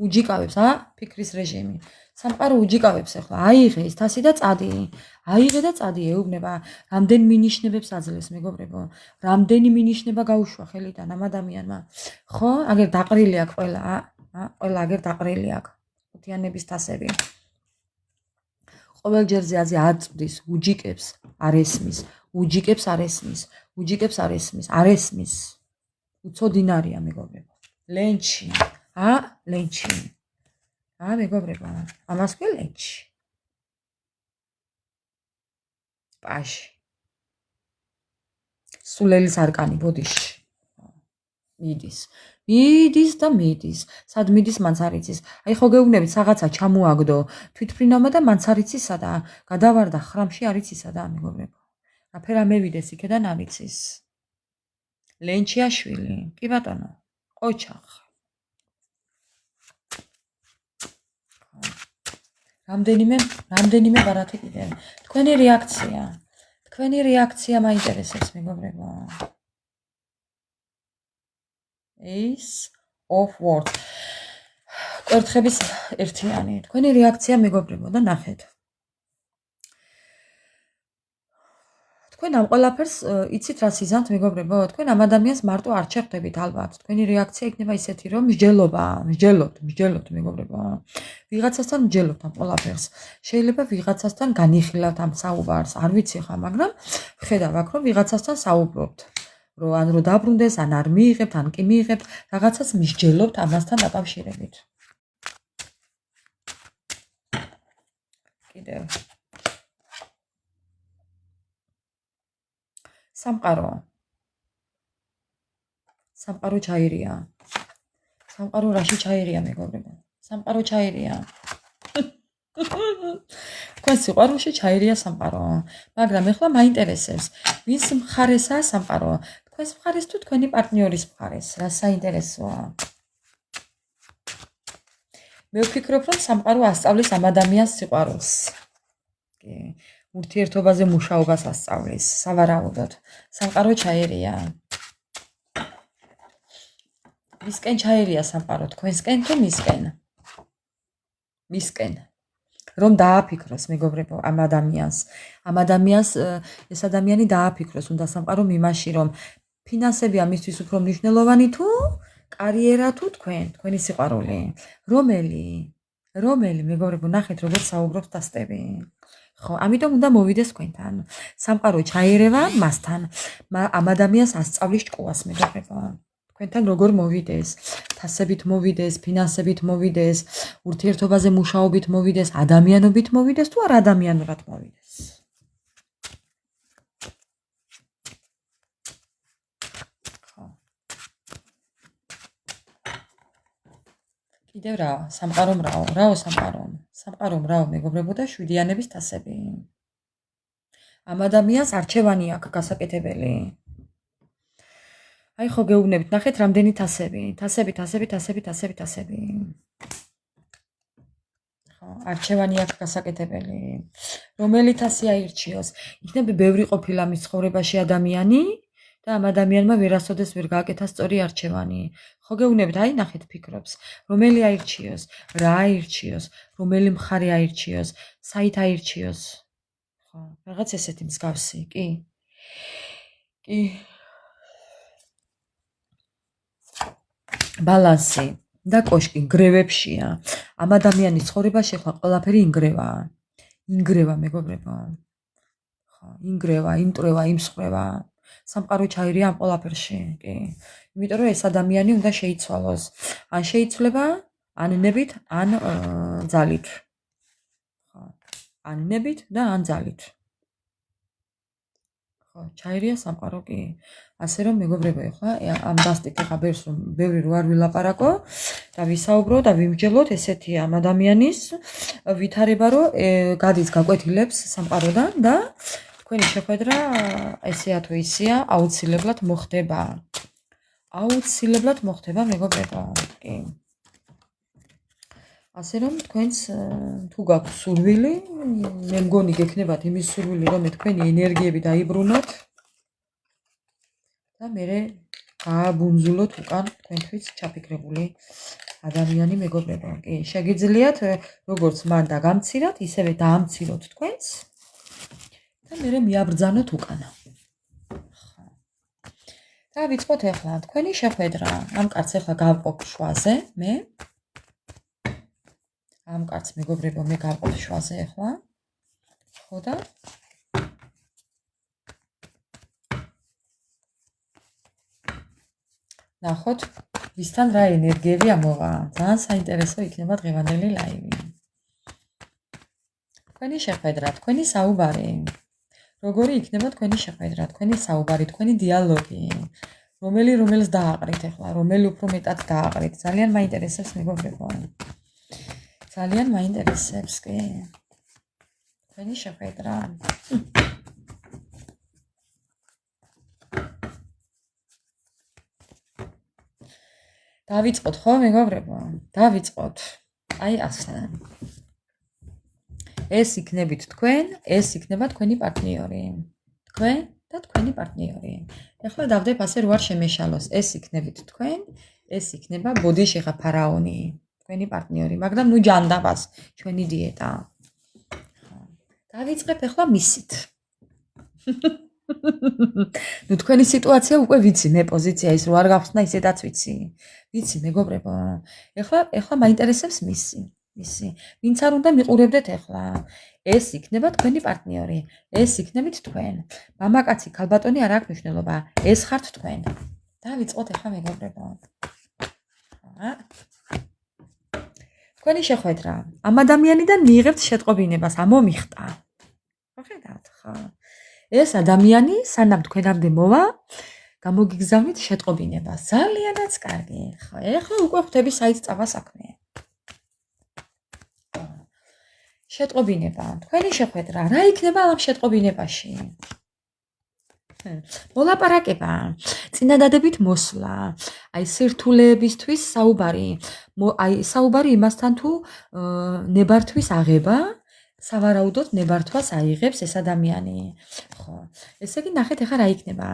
უჯიკავებს, ფიქრის რეჟიმი. სამყარო უჯიკავებს ეხლა. აიღე ის თასი და წადი. აიღე და წადი, ეუბნება. რამდენ მინიშნებებს აძლევს მეგობრებო. რამდენი მინიშნება გაუშვა ხელიდან ამ ადამიანმა. ხო, აგერ დაყრილი აქვს ყველა, ყველა აგერ დაყრილი აქვს. ხუთიანების თასები. ყოველ ჯერზე აწვდის, უჯიკებს, არ ესმის. არ ესმის. უცოდინარია მეგობრებო. ლენჩი. ლენჩი. მეგობრებო, ამას ქვია ლენჩი. პაჟი. სულელის არკანი ბოდიში. მიდის და მიდის. სად მიდის მანც არ იცის. აი ხო გეუბნებით რაღაცა ჩამოაგდო თვითფრინავმა და მანც არ იცის სადა. გადავარდა ხრამში არ იცის სადა მეგობრებო. რაფერა მევიდეს იქიდან არ იცის. ლენჩიაშვილი, კი ბატონო, ყოჩახ. რამდენიმე ბარათი კიდევ. თქვენი რეაქცია მაინტერესებს მეგობრებო. Ace of Wands. კვერთხების ერთიანი. თქვენი რეაქცია მეგობრებო და ნახეთ. თქვენ ამ ყველაფერს იცით რა სიზამთ მეგობრებო? თქვენ ამ ადამიანს მარტო არ შეხვდებით ალბათ. თქვენი რეაქცია იქნება ისეთი, რომ მსჯელობთ მეგობრებო. ვიღაცასთან მსჯელობთ ამ ყველაფერს. შეიძლება ვიღაცასთან განიხილავთ ამ საუბარს. არ ვიცი ხა, მაგრამ ხედავ აქ რომ ვიღაცასთან საუბრობთ. ან რო დაბრუნდეს, ან არ მიიღებთ, ან კი მიიღებთ, რაღაცას მსჯელობთ ამასთან დაკავშირებით. კიდევ სამყარო ჩაირია. სამყარო რაში ჩაირია მეგობრებო? სამყარო ჩაირია. თქვენ სიყვარულში ჩაირია სამყარო. მაგრამ ეხლა მაინტერესებს, ვის მხარესაა სამყარო? თქვენს მხარეს თუ თქვენი პარტნიორის მხარეს? რა საინტერესოა? მე ვფიქრობ, რომ სამყარო ასწავლის ამ ადამიანს სიყვარულს. კი. ურთიერთობაზე მუშაობას ასწავლის, სავარაუდოდ. სამყარო ჩაირია. მისკენ ჩაერია სამყარო თქვენსკენ თუ მისკენ? მისკენ. რომ დააფიქროს მეგობრებო ამ ადამიანს. ამ ადამიანს ეს ადამიანი დააფიქროს უნდა სამყარო იმაში რომ ფინანსები ამისთვის უფრო მნიშვნელოვანი თუ კარიერა თუ თქვენი სიყვარული. რომელი მეგობრებო ნახეთ როგორ საუბრობს დასტები. ხო, ამიტომ უნდა მოვიდეს თქვენთან. სამყარო ჩაერევა მასთან. ამ ადამიანს ასწავლის ჭკუას მეგობრებო. თქვენთან როგორ მოვიდეს, თასებით მოვიდეს, ფინანსებით მოვიდეს, ურთიერთობაზე მუშაობით მოვიდეს, ადამიანობით მოვიდეს თუ არ ადამიანურად მოვიდეს. ხო. კიდევ რა, სამყარომ რაო სამყარომ. სამყარომ რაო მეგობრებო და შვიდიანების თასები. ამ ადამიანს არჩევანი აქვს გასაკეთებელი. აი ხო გეუბნებით, ნახეთ რამდენი თასები. ხო, არჩევანი აქვს გასაკეთებელი. რომელი თასი აირჩიოს? იქნება ბევრი ყოფილა მის ცხოვრებაში ადამიანი და ამ ადამიანმა ვერასოდეს ვერ გააკეთა სწორი არჩევანი. ხო გეუბნებით, აი ნახეთ ფიქრობს. რომელი აირჩიოს? რა აირჩიოს? რომელი მხარე აირჩიოს? საით აირჩიოს? ხო, რაღაც ესეთი მსგავსი, კი. ბალანსი და კოშკი გრევებშია. ამ ადამიანის ცხოვრებაში ახლა ყველაფერი ინგრევა მეგობრებო. ხო, ინგრევა, იმტრევა, იმსხვრევა. სამყარო ჩაირია ამ ყველაფერში, კი. იმიტომ რომ ეს ადამიანი უნდა შეიცვალოს. ან შეიცვლება, ან ნებით, ან ძალით. ხო, ან ნებით და ან ძალით. ხო, ჩაირია სამყარო, კი. ასე რომ მეგობრებო, ახლა ამ დასტით ახლა ბევრი რო არ ვილაპარაკო და ვისაუბრო და ვიმსჯელოთ ესეთი ამ ადამიანის ვითარება რომ გადის გაკვეთილებს სამყაროდან და თქვენი შეხვედრა ესეა თუ ისეა აუცილებლად მოხდება. აუცილებლად მოხდება მეგობრებო, კი. ასე რომ თქვენს თუ გაქვთ სურვილი, მე მგონი გექნებათ იმის სურვილი რომ თქვენი ენერგიები დაიბრუნოთ და მე გააბუნძულოთ უკან თქვენთვის ჩაფიქრებული ადამიანი მეგობრებო. კი, შეგიძლიათ როგორც მან დაგამცირათ, ისევე დაამციროთ თქვენს და მე მიაბრძანოთ უკანა. და ვიწყოთ ახლა თქვენი შეხვედრა. ამ კაცს ახლა გავყოფ შვაზე, მე. ამ კაცს მეგობრებო მე გავყოფ შვაზე ახლა. ხო და ნახოთ ვისთან რა ენერგიები ამოვა. ძალიან საინტერესო იქნება დღევანდელი ლაივი. თქვენი შეხვედრა, თქვენი საუბარი. როგორი იქნება თქვენი შეხვედრა, თქვენი საუბარი, თქვენი დიალოგი. რომელს დააყრით ახლა, რომელი უფრო მეტად დააყრით. ძალიან მაინტერესებს მეგობრებო. ძალიან მაინტერესებს, კი. თქვენი შეხვედრა. დავიწყოთ ხო მეგობრებო? დავიწყოთ. აი ასე. ეს იქნებით თქვენ, ეს იქნება თქვენი პარტნიორი. თქვენ და თქვენი პარტნიორი. ეხლა დავდებ ასე რო არ შემეშალოს. ეს იქნებით თქვენ, ეს იქნება ბოდიში ხა ფარაონი. თქვენი პარტნიორი, მაგრამ ნუ ჯანდაბას, ჩვენი დიეტა. დავიწყებ ეხლა მისით. ნუ თქვენი სიტუაცია უკვე ვიცი, მე პოზიცია ის რო არ გავხსნა, ისედაც ვიცი. ვიცი მეგობრებო. ეხლა მაინტერესებს მისი. ვინც არ უნდა მიყურებდეთ ეხლა. ეს იქნება თქვენი პარტნიორი. ეს იქნებით თქვენ. მამაკაცი, ქალბატონი არ აქვს მნიშვნელობა. ეს ხართ თქვენ. დავიწყოთ ეხლა მეგობრებო. თქვენი შეხვედრა. ამ ადამიანიდან მიიღებთ შეტყობინებას, ამომიხტა. ხედავთ ხო? ეს ადამიანი სანამ თქვენამდე მოვა, გამოგიგზავნით შეტყობინებას. ძალიანაც კარგი. ხო, ეხლა უკვე ხვდები საით წავა საქმე. შეტყობინება, თქვენი შეხვედრა, რა იქნება ამ შეტყობინებაში? მოლაპარაკება, წინადადებით მოსვლა, აი სირთულეებისთვის საუბარი, აი საუბარი იმასთან თუ ნებართვის აღება, სავარაუდოდ ნებართვას აიღებს ეს ადამიანი. ხო. ესე იგი ნახეთ ახლა რა იქნება.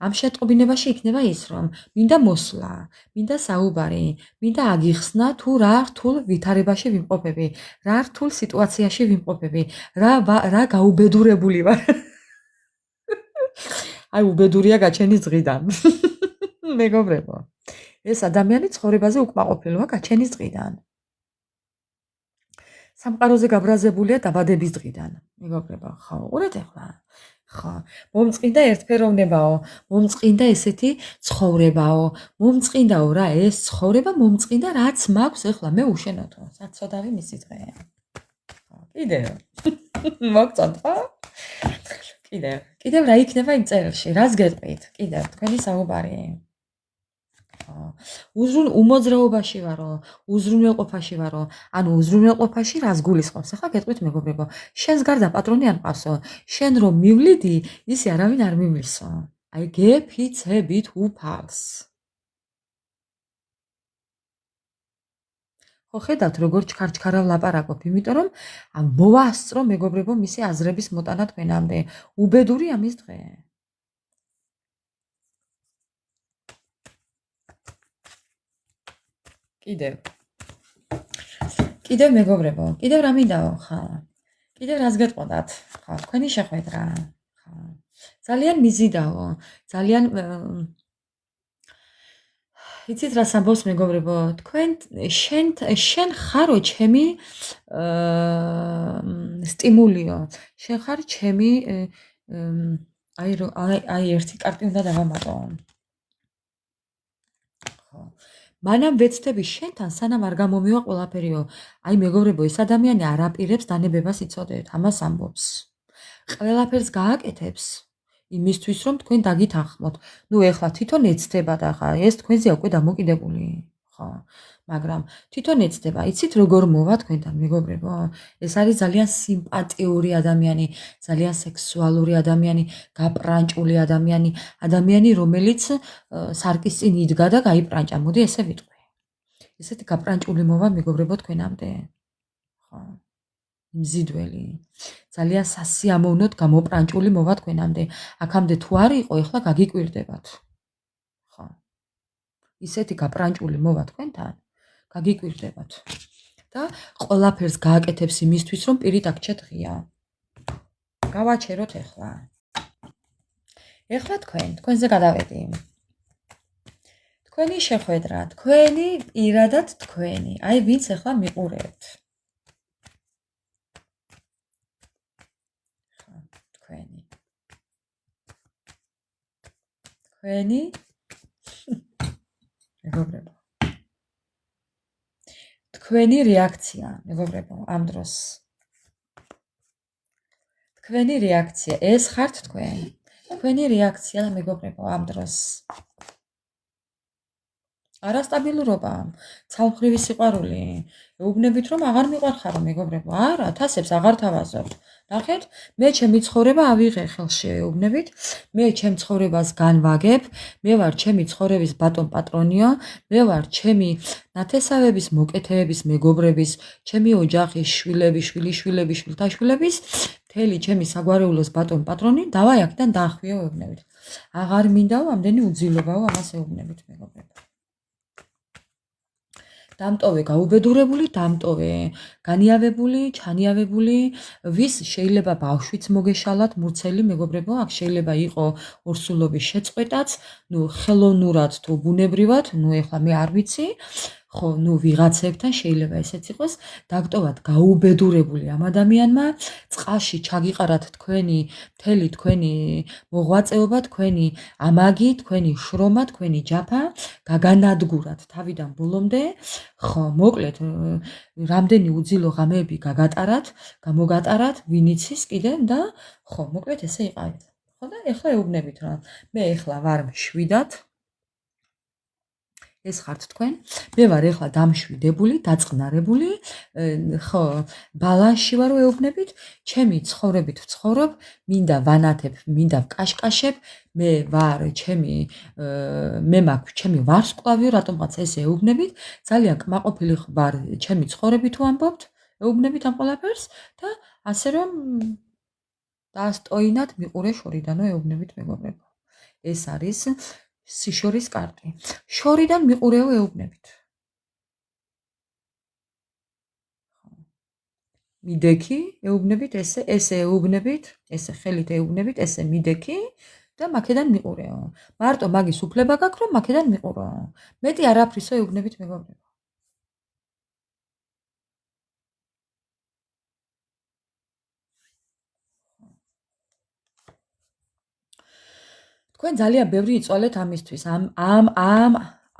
ამ შეტყობინებაში იქნება ის, რომ მინდა მოსვლა, მინდა საუბარი, მინდა აგიხსნა თუ რა რთულ ვითარებაში ვიმყოფები, რა რთულ სიტუაციაში ვიმყოფები, რა გაუბედურებული ვარ. აი უბედურია გაჩენის დღიდან. მეგობრებო, ეს ადამიანი ცხოვრებაზე უკმაყოფილოა გაჩენის დღიდან. სამყაროზე გაბრაზებულია დაბადების დღიდან. მეგობრებო, ხო, უყურეთ ახლა. ხო, მომწყინდა ერთფეროვნებაო, მომწყინდა ესეთი ცხოვრებაო, მომწყინდაო რა, ეს ცხოვრება მომწყინდა, რაც მაქვს ახლა მე უშენოთო. საცოდავი მისი დღე. ხო, კიდევ. მოგწონთ, ხო? კიდევ რა იქნება იმ წერილში? რას გეტყვით? კიდევ თქვენი საუბარი. უმოძრაობაში ვარო, უზრუნველყოფაში ვარო, ანუ უზრუნველყოფაში რას გულისხმობს? ახლა გეტყვით მეგობრებო, შენს გარდა პატრონი არ მყავსო, შენ რომ მივლიდი, ისი არავინ არ მიმლისო. აი გეფიცებით უფალს. ხო ხედავთ როგორ ჩქარჩქარავ ლაპარაკობ, იმიტომ რომ მოვასწრო მეგობრებო მისი აზრების მოტანა თქვენამდე. უბედური ამის დღე. კიდევ მეგობრებო, კიდევ რა მინდაო, ხა? კიდევ რას გეტყოდათ? ხა, თქვენი შეხვედრა. ხა. ძალიან მიზიდაო, ძალიან იცით რას ამბობს მეგობრებო, თქვენ შენ ხარო ჩემი სტიმულიო. შენ ხარ ჩემი აი ერთი კარტი უნდა დავამატო. მანამ ვეცდები შენთან სანამ არ გამომივა ყველაფერიო. აი მეგობრებო, ეს ადამიანი არ აპირებს დანებებას იცოდეთ, ამას ამბობს. ყველაფერს გააკეთებს იმისთვის რომ თქვენ დაგითანხმოთ. ნუ ეხლა თვითონ ეცდება და ხა ეს თქვენზე უკვე დამოკიდებული. ხო, მაგრამ თვითონ ეცდება. იცით როგორ მოვა თქვენთან მეგობრებო? ეს არის ძალიან სიმპათიური ადამიანი, ძალიან სექსუალური ადამიანი, გაპრანჭული ადამიანი, რომელიც სარკის წინ იდგა და გაიპრანჭა. მოდი ესე ვიტყვი. ესეთი გაპრანჭული მოვა მეგობრებო თქვენამდე. ხო. მზიდველი. ძალიან სასიამოვნოდ გამოპრანჭული მოვა თქვენამდე. აქამდე თუ არ იყო, ეხლა გაგიკვირდებათ. ხო. ისეთი გაპრანჭული მოვა თქვენთან, გაგიკვირდებათ. და ყველაფერს გააკეთებს იმისთვის, რომ პირით აქჩეთ ღია. გავაჩეროთ ეხლა. ეხლა თქვენზე გადავედი. თქვენი შეხვედრა, თქვენი პირადად თქვენი. აი ვინც ეხლა მიყურებთ. თქვენი მეგობრებო. თქვენი რეაქცია, მეგობრებო, ამ დროს. თქვენი რეაქცია, ეს ხართ თქვენ. თქვენი რეაქცია, მეგობრებო, ამ დროს. არასტაბილურობა, ცალმხრივი სიყვარული. ეუბნებით რომ აღარ მიყვარხარო მეგობრებო. არა, თასებს აღარ თავაზობთ. ნახეთ, მე ჩემი ცხოვრება ავიღე ხელში ეუბნებით, მე ჩემ ცხოვრებას განვაგებ, მე ვარ ჩემი ცხოვრების ბატონ პატრონიო, მე ვარ ჩემი ნათესავების, მოკეთეების, მეგობრების, ჩემი ოჯახის, შვილების, შვილიშვილების, შვილთაშვილების, მთელი ჩემი საგვარეულოს ბატონ პატრონი, დავაი აქედან დაახვიო ეუბნებით. აღარ მინდაო ამდენი უძილობაო ამას ეუბნებით მეგობრებო. დამტოვე გაუბედურებული, დამტოვე განიავებული, ჩანიავებული, ვის შეიძლება ბავშვიც მოგეშალათ მურცელი მეგობრებო, აქ შეიძლება იყო ორსულობის შეწყვეტაც, ნუ ხელოვნურად თუ ბუნებრივად, ნუ ეხლა მე არ ვიცი, ხო, ნუ ვიღაცებთან შეიძლება ესეც იყოს, დაგტოვათ გაუბედურებული ამ ადამიანმა, წყალში ჩაგიყარათ თქვენი მთელი თქვენი მოღვაწეობა, თქვენი ამაგი, თქვენი შრომა, თქვენი ჯაფა, გაგანადგურათ თავიდან ბოლომდე, ხო, მოკლედ, რამდენი უძილო ღამეები გამოგატარათ, ვინ იცის კიდე და ხო, მოკლედ ესე იყავით. ხო და ეხლა ეუბნებით რა. მე ეხლა ვარ მშვიდად. ეს ხართ თქვენ. მე ვარ ეხლა დამშვიდებული, დაწყნარებული, ხო, ბალანსში ვარო ეუბნებით, ჩემი ცხოვრებით ვცხოვრობ, მინდა ვანათებ, მინდა ვკაშკაშებ, მე ვარ მე მაქვს ჩემი ვარსკვლავიო, რატომღაც ესე ეუბნებით, ძალიან კმაყოფილი ვარ ჩემი ცხოვრებით თუ ამბობთ, ეუბნებით ამ ყველაფერს და ასე რომ დაასტოინათ მიყურე შორიდანო ეუბნებით მეგობრებო. ეს არის სიშორის კარტი. შორიდან მიყურეო ეუბნებით. მიდექი ეუბნებით, ესე ეუბნებით, ესე ხელით ეუბნებით, ესე მიდექი და მაქედან მიყურეო. მარტო მაგის უფლება გაქვს, რომ მაქედან მიყურეო. მეტი არაფრისო ეუბნებით მეგობრებო. თქვენ ძალიან ბევრი იწვალეთ ამისთვის, ამ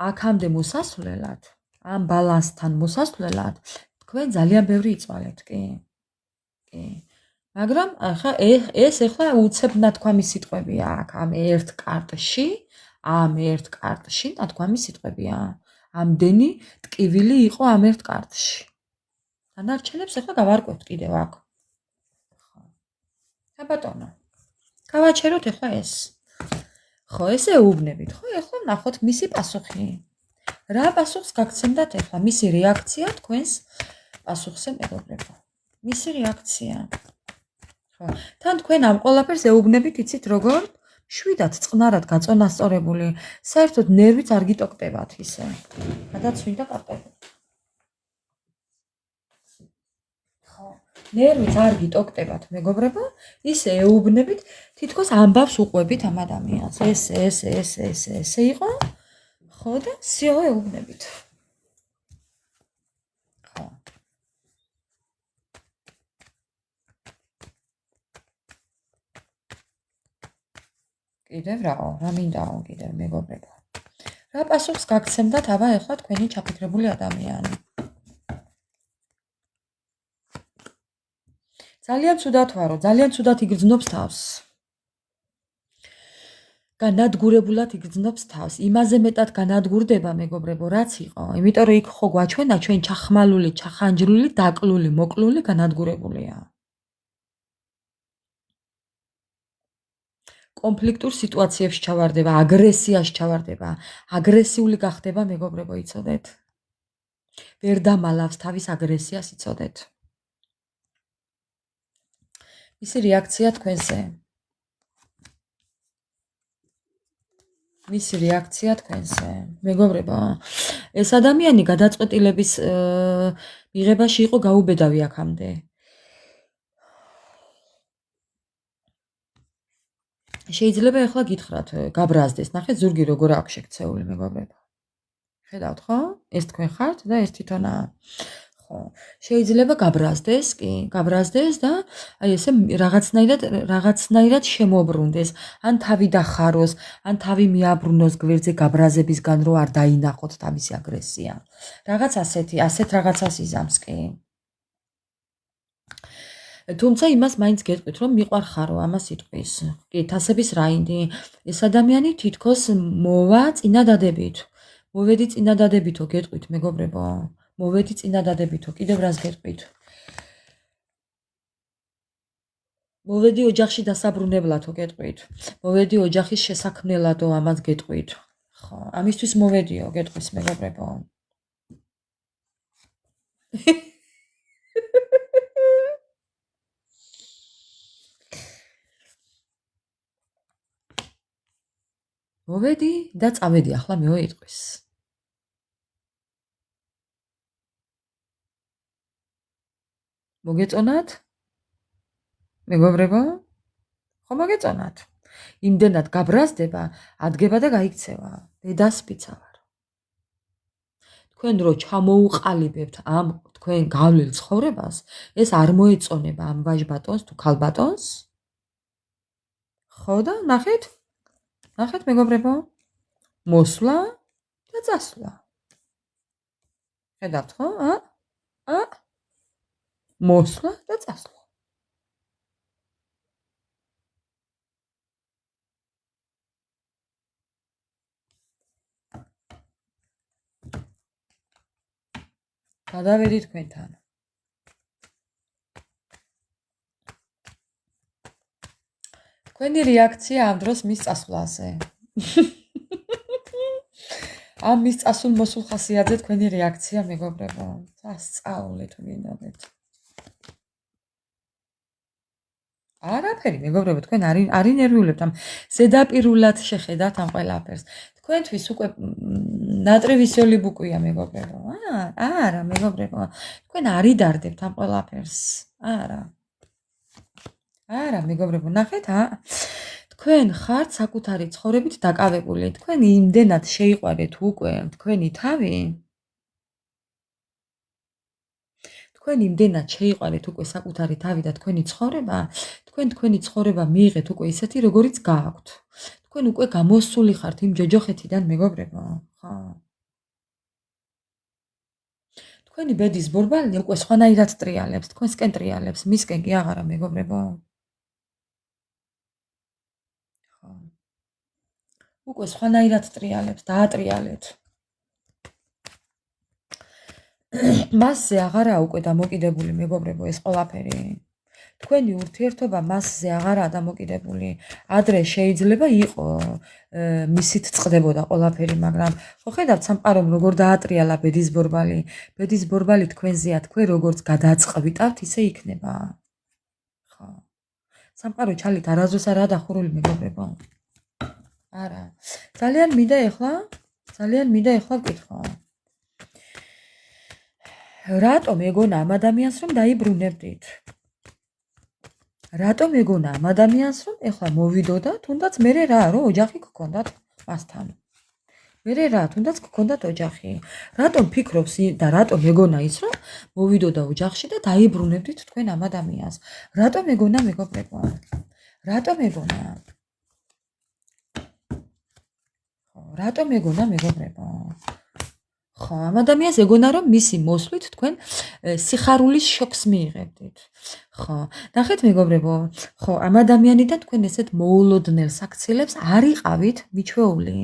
აქამდე მოსასვლელად, ამ ბალანსთან მოსასვლელად, თქვენ ძალიან ბევრი იწვალეთ, კი. კი. მაგრამ ახლა ეს ახლა უცებ ნათქვამი სიტყვებია აქ, ამ ერთ კარტში ნათქვამი სიტყვებია. ამდენი ტკივილი იყო ამ ერთ კარტში. დანარჩენებს ახლა გავარკვევთ კიდევ აქ. ხო. რა ბატონო. გავაჩეროთ ახლა ეს. ხო, ესე ეუბნებით, ხო, ახლა ნახოთ მისი პასუხი. რა პასუხს გაგცემდათ ახლა? მისი რეაქცია თქვენს პასუხზე მეგობრებო. მისი რეაქცია. ხო, თან თქვენ ამ ყველაფერს ეუბნებით, იცით როგორ? შვიდად წყნარად გაწონასწორებული, საერთოდ ნერვიც არ გიტოკტებათ ისე. გადაცვინდა კარტები. ხო, ნერვიც არ გიტოკტებათ მეგობრებო, ისე ეუბნებით, თითქოს ამბავს უყვებით ამ ადამიანს. ესე იყო. ხო და სიო ეუბნებით. ხო. კიდევ რა მინდაო კიდევ მეგობრებო. რა პასუხს გაგცემდათ აბა ახლა თქვენი ჩაფიქრებული ადამიანი. ძალიან ცუდად ვარო, ძალიან ცუდად იგრძნობს თავს. განადგურებულად იგრძნობს თავს. იმაზე მეტად განადგურდება მეგობრებო, რაც იყო. იმიტომ რომ იქ ხო გვაჩვენა ჩვენ ჩახმალული, ჩახანჯრული, დაკლული, მოკლული, განადგურებულია. კონფლიქტურ სიტუაციებში ჩავარდება, აგრესიაში ჩავარდება, აგრესიული გახდება მეგობრებო, იცოდეთ. ვერ დამალავს თავის აგრესიას, იცოდეთ. მისი რეაქცია თქვენზე. მისი რეაქცია თქვენზე. მეგობრებო, ეს ადამიანი გადაწყვეტილების მიღებაში იყო გაუბედავი აქამდე. შეიძლება ახლა გითხრათ, გაბრაზდეს. ნახეთ ზურგი როგორ აქვს შექცეული მეგობრებო. ხედავთ ხო? ეს თქვენ ხართ და ეს თვითონაა. ხო. შეიძლება გაბრაზდეს, კი, გაბრაზდეს და აი ესე რაღაცნაირად შემოbrunდეს, ან თავი დახაროს, ან თავი მიაბრუნოს გვერდზე გაბრაზებისგან, რომ არ დაინახოთ თავისი აგრესია. რაღაც ასეთ რაღაცას იზამს, კი. თუმცა იმას მაინც გეტყვით, რომ მიყვარხარო ამას იტყვის. კი, თასების რაინდი. ეს ადამიანი თითქოს მოვა წინადადებით. მოვედი წინადადებითო გეტყვით, მეგობრებო. მოვედი წინადადებითო, კიდევ რას გეტყვით? მოვედი ოჯახში დასაბრუნებლათო გეტყვით. მოვედი ოჯახის შესაქმნელადო ამას გეტყვით. ხო, ამისთვის მოვედიო გეტყვის მეგობრებო. მოვედი და წავედი ახლა მეო იტყვის. მოგეწონათ? მეგობრებო? ხო მოგეწონათ? იმდენად გაბრაზდება, ადგება და გაიქცევა. დედასპიცა ვარ. თქვენ რო ჩამოუყალიბებთ ამ თქვენ გავლილ ცხოვრებას, ეს არ მოეწონება ამ ვაჟბატონს თუ ქალბატონს? ხო და ნახეთ? ნახეთ მეგობრებო? მოსვლა და წასვლა. ხედავთ ხო? მოსვლა და წასვლა. გადავედით თქვენთან. თქვენი რეაქცია ამ დროს მის წასვლაზე. ამ მის წასულ მოსულ ხასიათზე თქვენი რეაქცია მეგობრებო. დასწავლეთ მინდოდეთ. არაფერი, მეგობრებო, თქვენ არ ინერვიულებთ ამ ზედაპირულად შეხედათ ამ ყველაფერს. თქვენთვის უკვე ნატრივის ოლი ბუკვია, მეგობრებო. არა, მეგობრებო. თქვენ არ იდარდებთ ამ ყველაფერს. არა, მეგობრებო, ნახეთ, თქვენ ხართ საკუთარი ცხოვრებით დაკავებული. თქვენ იმდენად შეიყვარეთ უკვე თქვენი თავი. თქვენ იმდენად შეიყვარეთ უკვე საკუთარი თავი და თქვენი ცხოვრება, თქვენი ცხოვრება მიიღეთ უკვე ისეთი, როგორიც გააქვთ. თქვენ უკვე გამოსული ხართ იმ ჯოჯოხეთიდან, მეგობრებო, ხო? თქვენი ბედის ბორბალი უკვე სხვანაირად ტრიალებს, თქვენსკენ ტრიალებს, მისკენ კი აღარა, მეგობრებო. ხო. უკვე სხვანაირად ტრიალებს, დაატრიალეთ. მასზე აღარაა უკვე დამოკიდებული, მეგობრებო, ეს ყველაფერი. თქვენი ურთიერთობა მასზე აღარაა დამოკიდებული. ადრე შეიძლება იყო მისით წყდებოდა ყველაფერი, მაგრამ ხო ხედავთ სამყარომ როგორ დაატრიალა ბედის ბორბალი. ბედის ბორბალი თქვენზეა, თქვენ როგორც გადაწყვიტავთ, ისე იქნება. ხო. სამყარო ჩალით არასდროს არაა დახურული, მეგობრებო. არა. ძალიან მინდა ეხლა ვკითხო. რატომ ეგონა ამ ადამიანს რომ დაიბრუნებდით? რატომ ეგონა ამ ადამიანს რომ ეხლა მოვიდოდა, თუნდაც მერე რა, რომ ოჯახი გქონდათ მასთან. მერე რა, თუნდაც გქონდათ ოჯახი. რატომ ფიქრობს და რატომ ეგონა ის რომ მოვიდოდა ოჯახში და დაიბრუნებდით თქვენ ამ ადამიანს? რატომ ეგონა, მეგობრებო? რატომ ეგონა? რატომ ეგონა, მეგობრებო? ხო, ამ ადამიანს ეგონა რომ მისი მოსვლით თქვენ სიხარულის შოკს მიიღებდით. ხო, ნახეთ, მეგობრებო, ხო, ამ ადამიანიდან თქვენ ესეთ მოულოდნელ საქციელებს არ იყავით მიჩვეული.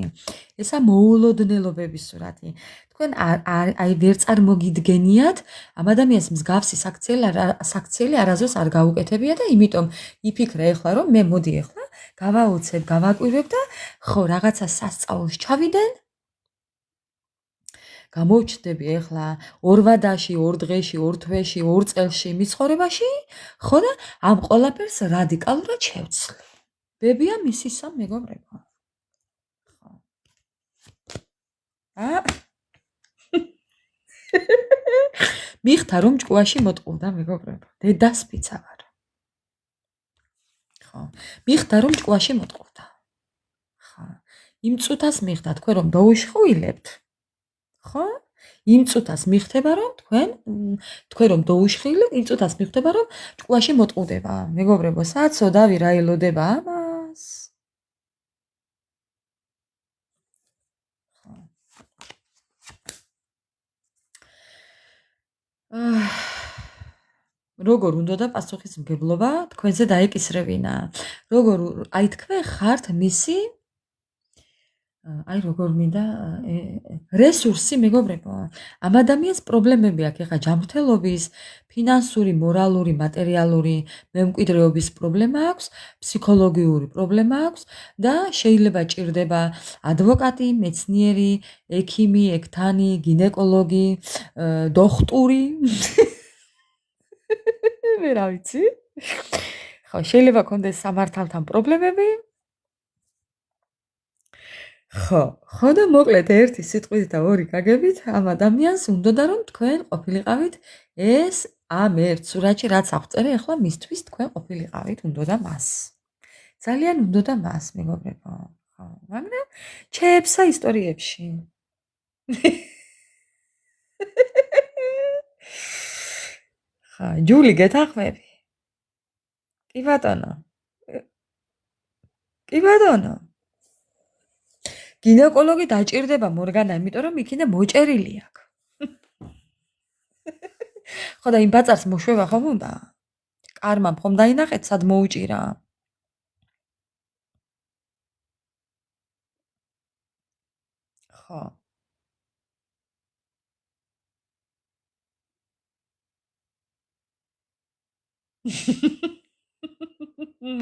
ესა მოულოდნელობების სურათი. თქვენ აი ვერ წარმოგიდგენიათ ამ ადამიანს მსგავსი საქციელი არასდროს არ გაუკეთებია და იმიტომ იფიქრა ეხლა რომ მე მოდი ეხლა გავაოცებ, გავაკვირვებ და ხო, რაღაცა სასწაულს ჩავიდენ. გამოვჩნდები ეხლა 2 ვადაში, 2 დღეში, 2 თვეში, 2 წელში მიცხოვრებაში, ხო და ამ ყველაფერს რადიკალურად შევცვლი. ბებია მისისა, მეგობრებო. ხო. მიხთა რომ ჭკუაში მოტყუდა, მეგობრებო. დედასპიცა ვარ. ხო. მიხთა რომ ჭკუაში მოტყუდა. ხო. იმ წუთას მიხდა თქვენ რომ დაუშხვილებთ. ხო? იმ წუთას მიხდება რომ თქვენ რომ დაუშხილებთ, იმ წუთას მიხდება რომ ჭკუაში მოტყუდება. მეგობრებო, საცოდავი რა ელოდება ამას. ხო. როგორ უნდა და პასუხისმგებლობა თქვენზე დაეკისრებინა. როგორ აი თქვენ ხართ მისი აი როგორ მინდა რესურსი, მეგობრებო. ამ ადამიანს პრობლემები აქვს ეხა ჯანმრთელობის, ფინანსური, მორალური, მატერიალური მემკვიდრეობის პრობლემა აქვს, ფსიქოლოგიური პრობლემა აქვს და შეიძლება ჭირდება ადვოკატი, მეცნიერი, ექიმი, ექთანი, გინეკოლოგი, დოხტური. მე რა ვიცი? ხო, შეიძლება კონდეს სამართალთან პრობლემები. ხო და მოკლედ ერთი სიტყვით და ორი გაგებით ამ ადამიანს უნდა რომ თქვენ ყოფილიყავით ეს ამ ერთ სურათში რაც აღწერე ახლა მისთვის თქვენ ყოფილიყავით უნდა და მას. ძალიან უნდა და მას, მეგობრებო. ხო, მაგრამ ჩეებსა ისტორიებში. ხა, ჯული გეთახმები? კი ბატონო. კი ბატონო. გინეკოლოგი დაჭირდება მორგანა, იმიტომ რომ იქიდან მოჭერილი აქვს. ხო და იმ ბაწარს მოშვება ხომ უნდა? კარმამ ხომ დაინახეთ სად მოუჭირა? ხო.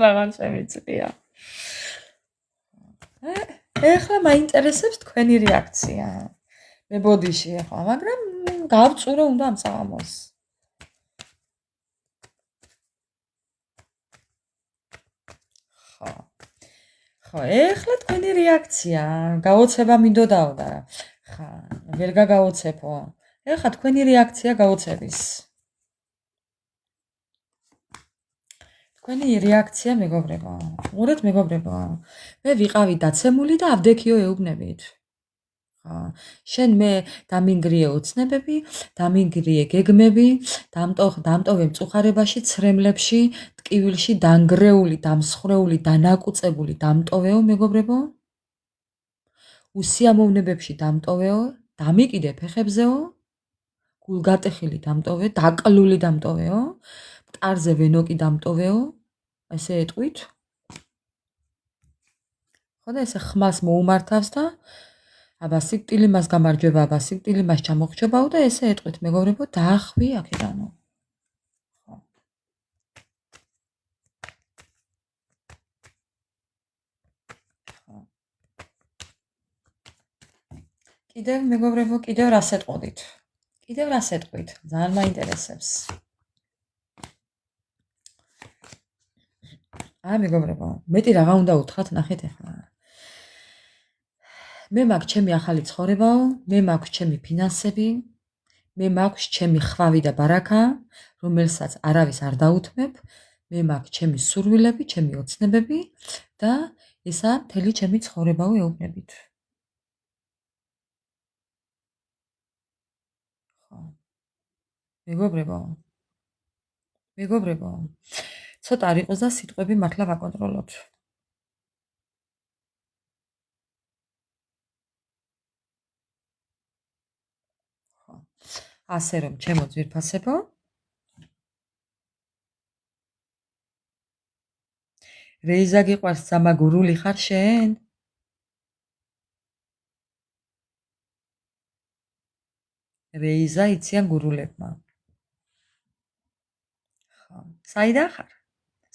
მაღალ შემიძლია. ეხლა მაინტერესებს თქვენი რეაქცია. მე ბოდიში ეხლა, მაგრამ გავწურო უნდა ამ საღამოს. ხო, ეხლა თქვენი რეაქცია, გაოცება მინდოდაო და ხა, ვერ გაგაოცებო. ეხლა თქვენი რეაქცია გაოცების. თქვენი რეაქცია მეგობრებო. უყურეთ მეგობრებო. მე ვიყავი დაცემული და ავდექიო ეუბნებით. შენ მე დამინგრიე ოცნებები, დამინგრიე გეგმები, დამტოვე მწუხარებაში, ცრემლებში, ტკივილში, დანგრეული, დამსხრეული, დანაკუწებული დამტოვეო მეგობრებო. უსიამოვნებებში დამტოვეო, დამიკიდე ფეხებზეო, გულგატეხილი დამტოვე, დაკლული დამტოვეო, მტარზე ვენოკი დამტოვეო, ესე ეტყვით. ხო და ესე ხმას მოუმართავს და აბა სიკვდილი მას გამარჯვება, აბა სიკვდილი მას ჩამოხრჩობაო და ესე ეტყვით მეგობრებო, დაახვი აქედანო. ხო. კიდევ მეგობრებო, კიდევ რას ეტყოდით? კიდევ რას ეტყვით? ძალიან მაინტერესებს. მეგობრებო, მეტი რაღა უნდა უთხრათ, ნახეთ ახლა. მე მაქვს ჩემი ახალი ცხოვრებაო, მე მაქვს ჩემი ფინანსები, მე მაქვს ჩემი ხვავი და ბარაკა, რომელსაც არავის არ დაუთმებ, მე მაქვს ჩემი სურვილები, ჩემი ოცნებები და ესა მთელი ჩემი ცხოვრებაო ეუბნებით. ხო. მეგობრებო, ცოტა არ იყოს და სიტყვები მართლა ვაკონტროლოთ. ასე რომ ჩემო ძვირფასებო, რეიზა გიყვარს სამაგურული ხარ შენ? რეიზა იციან გურულებმა. ხო, საიდან ხარ?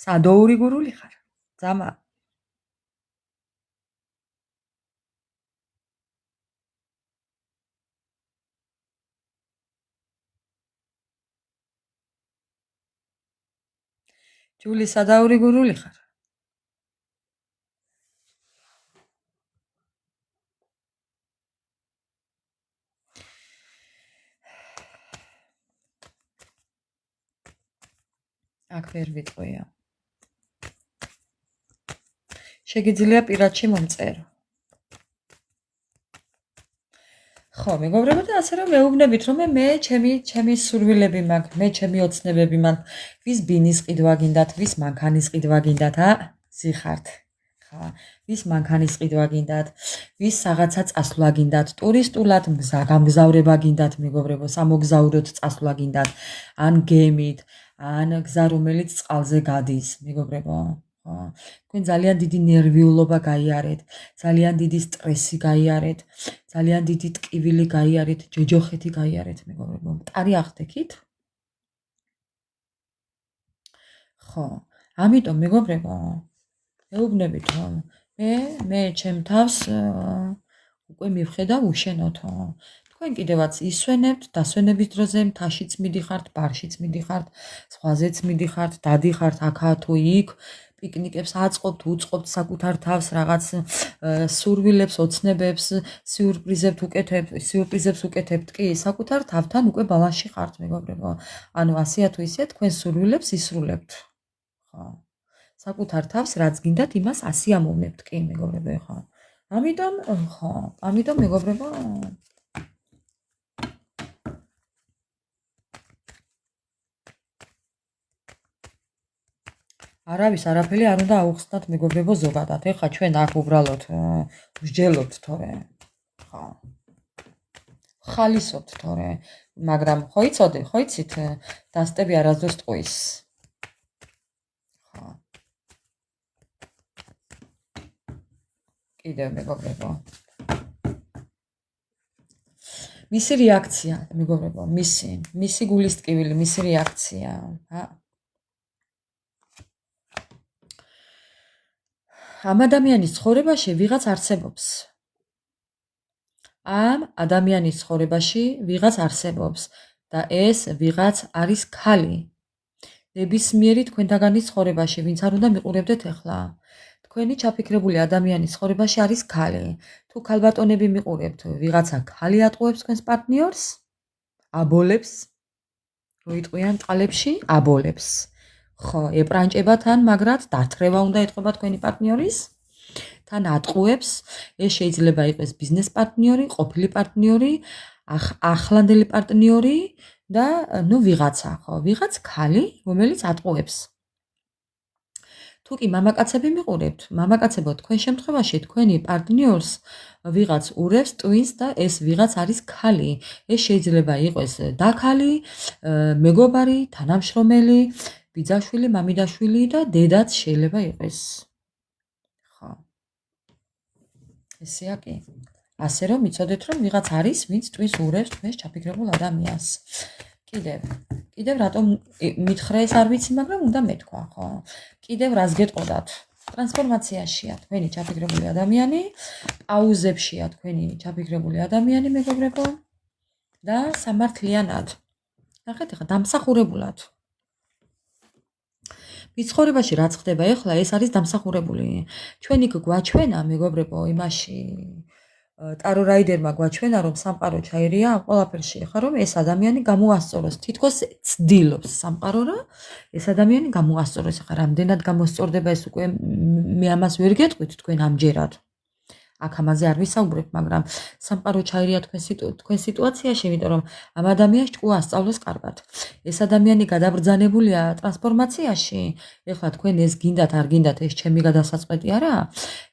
სადოური გურული ხარ? ძამა. ჯული სადაური გურული ხარ? აქ ვერ ვიტყვია. შეგიძლია პირადში მომწერო. ხო, მეგობრებო და ასე რომ მეუბნებით, რომ მე ჩემი სურვილები მაქვს, მე ჩემი ოცნებები მაქვს, ვის ბინის ყიდვა გინდათ, ვის მანქანის ყიდვა გინდათ, ზიხართ. ხა, ვის მანქანის ყიდვა გინდათ, ვის რაღაცა წასვლა გინდათ, ტურისტულად გამგზავრება გინდათ, მეგობრებო, სამოგზაუროდ წასვლა გინდათ, ან გემით, ან გზა რომელიც წყალზე გადის, მეგობრებო. თქვენ ძალიან დიდი ნერვიულობა გაიარეთ, ძალიან დიდი სტრესი გაიარეთ, ძალიან დიდი ტკივილი გაიარეთ, ჯოჯოხეთი გაიარეთ, მეგობრებო. მტარი ახდექით? ხო, ამიტომ მეგობრებო, მეუბნებით, რომ მე ჩემ თავს უკვე მივხედავ უშენოთო. თქვენ კიდევაც ისვენებთ, დასვენების დროზე მთაშიც მიდიხართ, ბარშიც მიდიხართ, ზღვაზეც მიდიხართ, დადიხართ აქა თუ იქ, პიკნიკებს აწყობთ, უწყობთ საკუთარ თავს, რაღაც სურვილებს, ოცნებებს, სიურპრიზებს უკეთებთ კი, საკუთარ თავთან უკვე ბალანსში ხართ, მეგობრებო. ანუ ასეა თუ ისე თქვენ სურვილებს ისრულებთ. ხო. საკუთარ თავს რაც გინდათ, იმას ასიამოვნებთ კი, მეგობრებო, ხო. ამიტომ მეგობრებო, არავის არაფერი არ უნდა აუხსნათ მეგობრებო ზოგადად. ეხლა ჩვენ აქ უბრალოდ ვსჯელობთ თორე. ხო. ხალისობთ თორე, მაგრამ ხო იცით, დასტები არასდროს ტყვის. ხო. კიდევ მეგობრებო. მისი რეაქცია, მეგობრებო, მისი გულის ტკივილი, მისი რეაქცია. ამ ადამიანის ცხოვრებაში ვიღაც არსებობს. ამ ადამიანის ცხოვრებაში ვიღაც არსებობს და ეს ვიღაც არის ქალი. ნებისმიერი თქვენთაგანის ცხოვრებაში, ვინც არ უნდა მიყურებდეთ ახლა. თქვენი ჩაფიქრებული ადამიანის ცხოვრებაში არის ქალი. თუ ქალბატონები მიყურებთ, ვიღაცა ქალი ატყუებს თქვენს პარტნიორს, აბოლებს, რო იტყვიან წყალებში, აბოლებს. ხო, ეპრანჭება თან, მაგრად დათრევა უნდა ეტყობა თქვენი პარტნიორის. თან ატყუებს, ეს შეიძლება იყოს ბიზნეს პარტნიორი, ყოფილი პარტნიორი, ახლანდელი პარტნიორი და ნუ ვიღაცა, ხო, ვიღაც ქალი, რომელიც ატყუებს. თუ კი მამაკაცები მიყურებთ, მამაკაცებო, თქვენ შემთხვევაში თქვენი პარტნიორს ვიღაც ურევს, ტვინს და ეს ვიღაც არის ქალი. ეს შეიძლება იყოს დაქალი, მეგობარი, თანამშრომელი, ბიძაშვილი, მამიდაშვილი და დედაც შეიძლება იყოს. ხო. ესეა კი. ასე რომ იცოდეთ, რომ ვიღაც არის, ვინც ტვინს ურევს თქვენს ჩაფიქრებულ ადამიანს. კიდევ რატომ მითხრა ეს არ ვიცი, მაგრამ უნდა მეთქვა, ხო? კიდევ რას გეტყოდათ? ტრანსფორმაციაშია თქვენი ჩაფიქრებული ადამიანი, პაუზებშია თქვენი ჩაფიქრებული ადამიანი, მეგობრებო, და სამართლიანად. ნახეთ, ახლა დამსახურებულად. მიცხოვრებაში რაც ხდება ახლა, ეს არის დამსახურებული. ჩვენ იქ გვაჩვენა, მეგობრებო, იმაში ტარო რაიდერმა გვაჩვენა, რომ სამყარო ჩაერია ამ ყველაფერში, ხა რომ ეს ადამიანი გამოასწოროს, თითქოს ცდილობს სამყარო რა, ეს ადამიანი გამოასწოროს. ხა რამდენად გამოსწორდება ეს უკვე მე ამას ვერ გეტყვით თქვენ ამჯერად. აქ ამაზე არ ვისაუბრებ, მაგრამ სამყარო ჩაერია თქვენ სიტუაციაში, იმიტომ რომ ამ ადამიანს ჭკუა ასწავლოს კარგად. ეს ადამიანი გადაბრძანებულია ტრანსფორმაციაში. ეხლა თქვენ ეს გინდათ, არ გინდათ, ეს ჩემი გადასაწყვეტი არაა.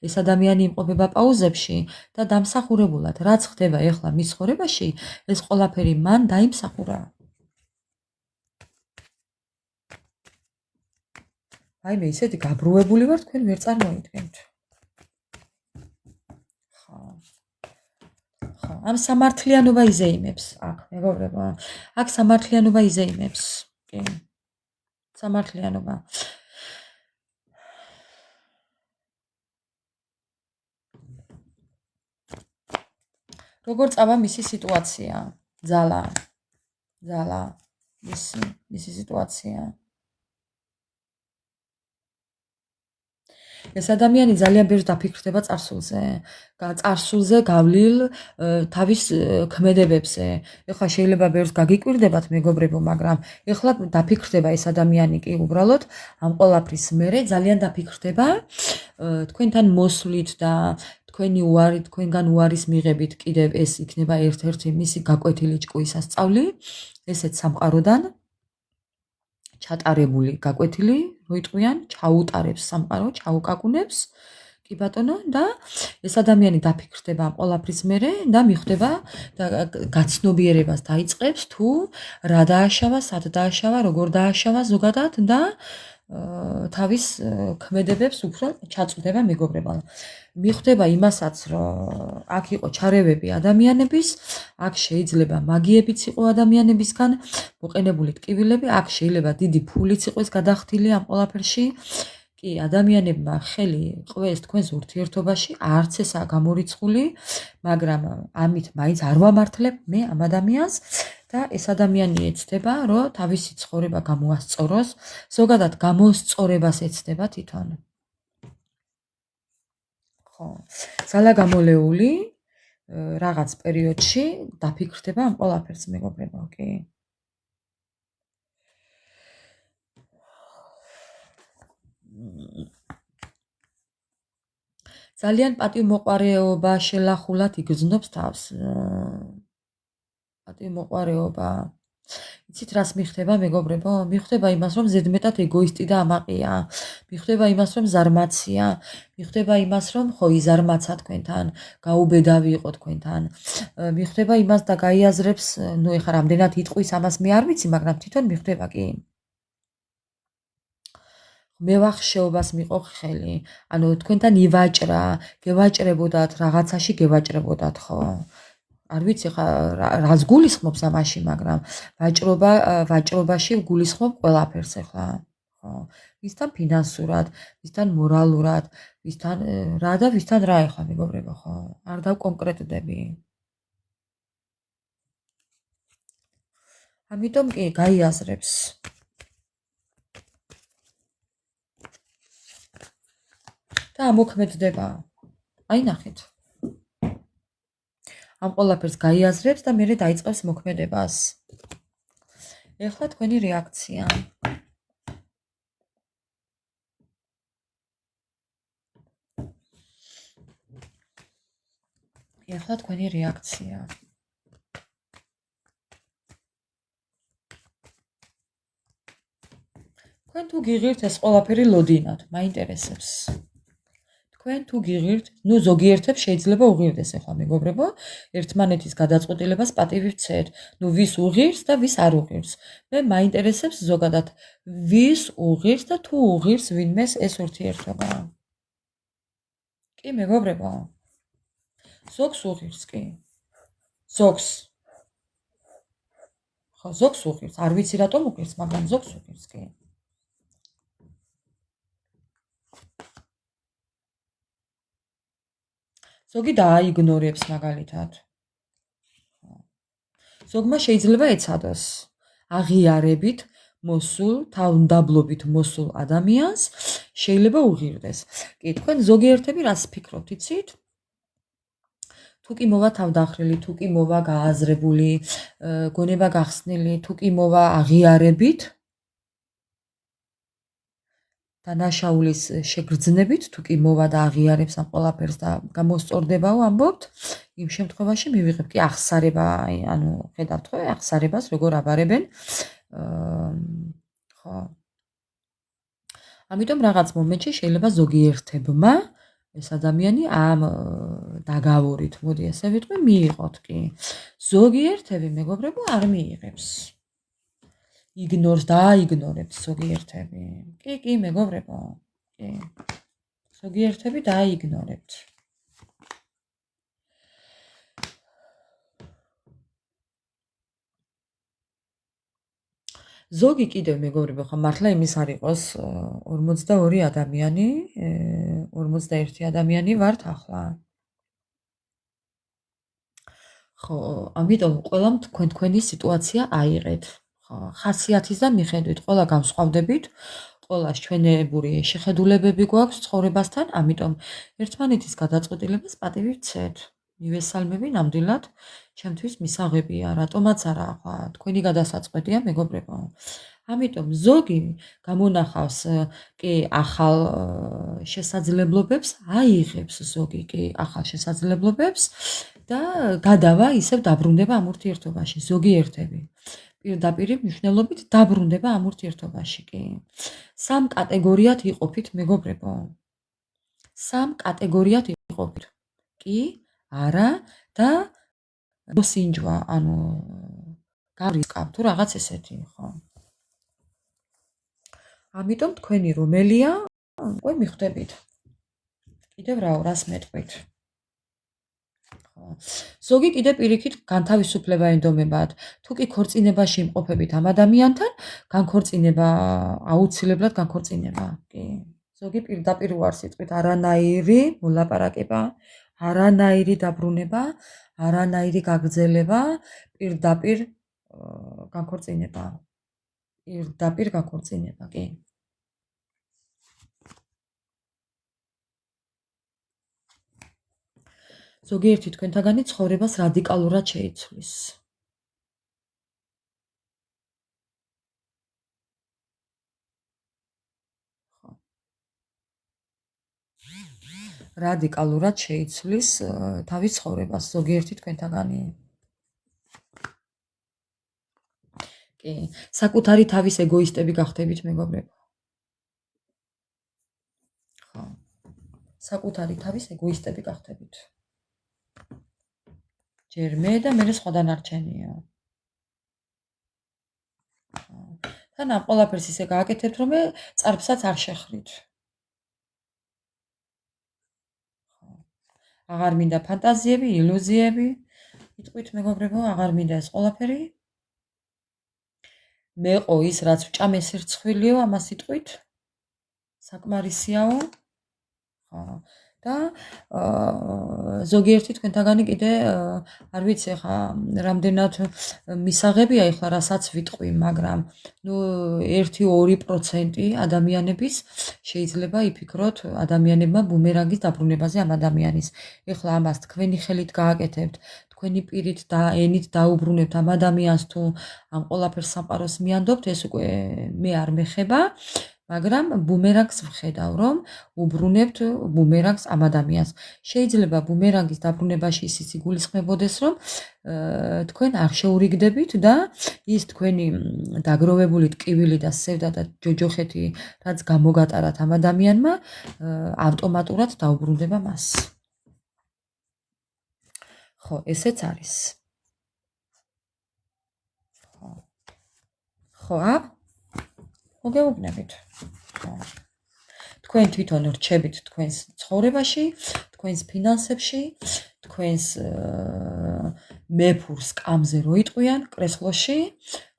ეს ადამიანი იმყოფება პაუზებში და დამსახურებულად, რაც ხდება ეხლა მის ცხოვრებაში, ეს ყველაფერი მან დაიმსახურა. აი მე ისეთი გაბრუებული ვარ, თქვენ ვერ წარმოიდგენთ. ამ სამართლიანობა იზეიმებს აქ, მეგობრებო. აქ სამართლიანობა იზეიმებს. კი. სამართლიანობა. როგორ წავა მისი სიტუაცია? ძალა. მისი სიტუაცია. ეს ადამიანი ძალიან ბევრს დაფიქრდება წარსულზე, გავლილ თავის ქმედებებზე. ეხლა შეიძლება ბევრს გაგიკვირდებათ, მეგობრებო, მაგრამ ეხლა დაფიქრდება ეს ადამიანი კი უბრალოდ ამ ყველაფრის მერე ძალიან დაფიქრდება თქვენთან მოსვლით და თქვენგან უარის მიღებით კიდევ ეს იქნება ერთ-ერთი მისი გაკვეთილი ჭკუის სასწავლი, ესეც სამყაროდან ჩატარებული გაკვეთილი, რო იტყვიან, ჩაუტარებს სამყარო, ჩაუკაკუნებს, კი ბატონო, და ეს ადამიანი დაფიქრდება ამ ყველაფრის მერე და მიხვდება და გაცნობიერებას დაიწყებს თუ რა დააშავა, სად დააშავა, როგორ დააშავა ზოგადად და თავის ქმედებებს უფრო ჩაწვდება, მეგობრებო. მიხვდება იმასაც, რომ აქ იყო ჩარევები ადამიანების, აქ შეიძლება მაგიებიც იყო ადამიანებისგან, მოყენებული ტკივილები, აქ შეიძლება დიდი ფულიც იყოს გადახდილი ამ ყველაფერში. კი, ადამიანებმა ხელი ყვეს თქვენს ურთიერთობაში, არც ესაა გამორიცხული, მაგრამ ამით მაინც არ ვამართლებ მე ამ ადამიანს და ეს ადამიანი ეცდება, რომ თავისი ცხოვრება გამოასწოროს, ზოგადად გამოსწორებას ეცდება თვითონ. ხო, ძალა გამოლეული რაღაც პერიოდში დაფიქრდება ამ ყველაფერს, მეგობრებო, კი. ძალიან პატივმოყვარეობა შელახულად იგრძნობს თავს. პატივმოყვარეობა. იცით რას მიხდება, მეგობრებო? მიხდება იმას, რომ ზედმეტად ეგოისტი და ამაყია. მიხდება იმას, რომ ზარმაცია. მიხდება იმას, რომ ხო იზარმაცა თქვენთან, გაუბედავი იყო თქვენთან. მიხდება იმას და გაიაზრებს, ნუ ეხლა რამდენად იტყვის ამას მე არ ვიცი, მაგრამ თვითონ მიხდება კი. მევახშეობას მიყო ხელი. ანუ თქვენთან ივაჭრა, გევაჭრებოდათ, რაღაცაში გევაჭრებოდათ, ხო? არ ვიცი ხა რაც გულისხმობს ამაში, მაგრამ ვაჭრობაში გულისხმობ ყველაფერს ახლა. ხო. ვისთან ფინანსურად, ვისთან მორალურად, ვისთან რა და ვისთან რა ახლა, მეგობრებო, ხო? არ დავკონკრეტდები. ამიტომ კი გაიაზრებს. და ამოქმედდება. აი ნახეთ. ამ ყველაფერს გაიაზრებს და მერე დაიწყებს მოქმედებას. ეხლა თქვენი რეაქცია. თქვენ თუ გიღირთ ეს ყველაფერი ლოდინად, მაინტერესებს. თქვენ თუ გიღირთ, ნუ ზოგიერთებს შეიძლება უღირდეს ახლა მეგობრებო, ერთმანეთის გადაწყვეტილებას პატივი ვცეთ. ნუ ვის უღირს და ვის არ უღირს. მე მაინტერესებს ზოგადად ვის უღირს და თუ უღირს ვინმეს ეს ურთიერთობა. კი მეგობრებო. ზოგს უღირს კი. ზოგს. ხო, ზოგს უღირს. არ ვიცი რატომ უღირს, მაგრამ ზოგს უღირს კი. ზოგი დააიგნორებს მაგალითად. ზოგმა შეიძლება ეცადოს აღიარებით მოსულ, თავდაბლობით მოსულ ადამიანს შეიძლება უღირდეს. კი, თქვენ ზოგიერთები რას ფიქრობთ, იცით? თუ კი მოვა თავდახრილი, თუ კი მოვა გააზრებული, გონება გახსნილი, თუ კი მოვა აღიარებით, დანაშაულის შეგრძნებით, თუ კი მოვა და აღიარებს ამ ყველაფერს და გამოსწორდებაო ამბობთ, იმ შემთხვევაში მივიღებ კი ახსარება, ანუ ხედავთ ხო, ახსარებას როგორ აბარებენ. ხო. ამიტომ რაღაც მომენტში შეიძლება ზოგიერთებმა ეს ადამიანი ამ დაგավորით, მოდი ასე ვიტყვი, მიიღოთ კი. ზოგიერთები მეგობრებო არ მიიღებს. იგნორს დააიგნორებს ზოგიერთები. კი, მეგობრებო. კი. ზოგიერთები დააიგნორებთ. ზოგი კიდევ მეგობრებო, ხა მართლა იმის არ იყოს 42 ადამიანი, 41 ადამიანი ვართ ახლა. ხო, ამიტომ ყველამ თქვენი სიტუაცია აიღეთ. ხო, ხასიათისგან მიხედვით, ყველა განსხვავდებით, ყველას ჩვენებური შეხედულებები გვაქვს ცხოვრებასთან, ამიტომ ერთმანეთის გადაწყვეტილებას პატივი ვცეთ. მივესალმები ნამდვილად, ჩემთვის მისაღებია, რატომაც არა, ხა, თქვენი გადასაწყვეტია, მეგობრებო. ამიტომ ზოგი გამონახავს კი ახალ შესაძლებლობებს, აიღებს ზოგი კი ახალ შესაძლებლობებს და გადავა ისევ დაბრუნდება ამ ურთიერთობაში, ზოგიერთები. პირდაპირ მნიშვნელობით დაბრუნდება ამ ურთიერთობაში კი. სამ კატეგორიად იყოფით მეგობრებო. სამ კატეგორიად იყოფით. კი, არა და მოსინჯვა, ანუ გარისკავ თუ რაღაც ესეთი, ხო. ამიტომ თქვენი რომელია, უკვე მიხვდებით. კიდევ რას მეტყვით. ზოგი კიდე პირიქით განთავისუფლება ენდომებათ. თუ კი ქორწინებაში იმყოფებით ამ ადამიანთან, განქორწინება აუცილებლად განქორწინება. კი. ზოგი პირდაპირ უარს იტყვით, არანაირი მოლაპარაკება, არანაირი დაბრუნება, არანაირი გაგრძელება, პირდაპირ განქორწინება. პირდაპირ განქორწინება, კი. ზოგიერთი თქვენთაგანი ცხოვრებას რადიკალურად შეიცვლის. რადიკალურად შეიცვლის თავის ცხოვრებას ზოგიერთი თქვენთაგანი. კი, საკუთარი თავის ეგოისტები გახდებით მეგობრებო. ხო. საკუთარი თავის ეგოისტები გახდებით. ჯერ მე და მე სხვა დანარჩენია. თან ამ ყველაფერს ისე გააკეთებთ, რომ წარბსაც არ შეხრით. აღარ მინდა ფანტაზიები, ილუზიები. იტყვით მეგობრებო, აღარ მინდა ეს ყველაფერი. მეყო ის რაც ვჭამეს რცხვილიო, ამას იტყვით. საკმარისიაო. ხო. და ზოგიერთი თქვენთაგანი კიდე არ ვიცი ახლა რამდენად მისაღებია ახლა რასაც ვიტყვი, მაგრამ ნუ 1-2% ადამიანების შეიძლება იფიქროთ ადამიანებმა ბუმერანგის დაბრუნებაზე ამ ადამიანის. ეხლა ამას თქვენი ხელით გააკეთებთ, თქვენი პირით და ენით დაუბრუნებთ ამ ადამიანს თუ ამ ყველაფერს სამყაროს მიანდობთ, ეს უკვე მე არ მეხება. მაგრამ ბუმერანგს ვხედავ, რომ უბრუნებთ ბუმერანგს ამ ადამიანს. შეიძლება ბუმერანგის დაბრუნებაში ისიც იგულისხმებოდეს, რომ თქვენ არ შეურიგდებით და ის თქვენი დაგროვებული ტკივილი და სევდა და ჯოჯოხეთი, რაც გამოგატარათ ამ ადამიანმა, ავტომატურად დაუბრუნდება მას. ხო, ესეც არის. ხო, მოგეუბნებით. თქვენ თვითონ რჩებით თქვენს ცხოვრებაში, თქვენს ფინანსებში, თქვენს მეფურს კამზე რო იტყვიან კრესლოში,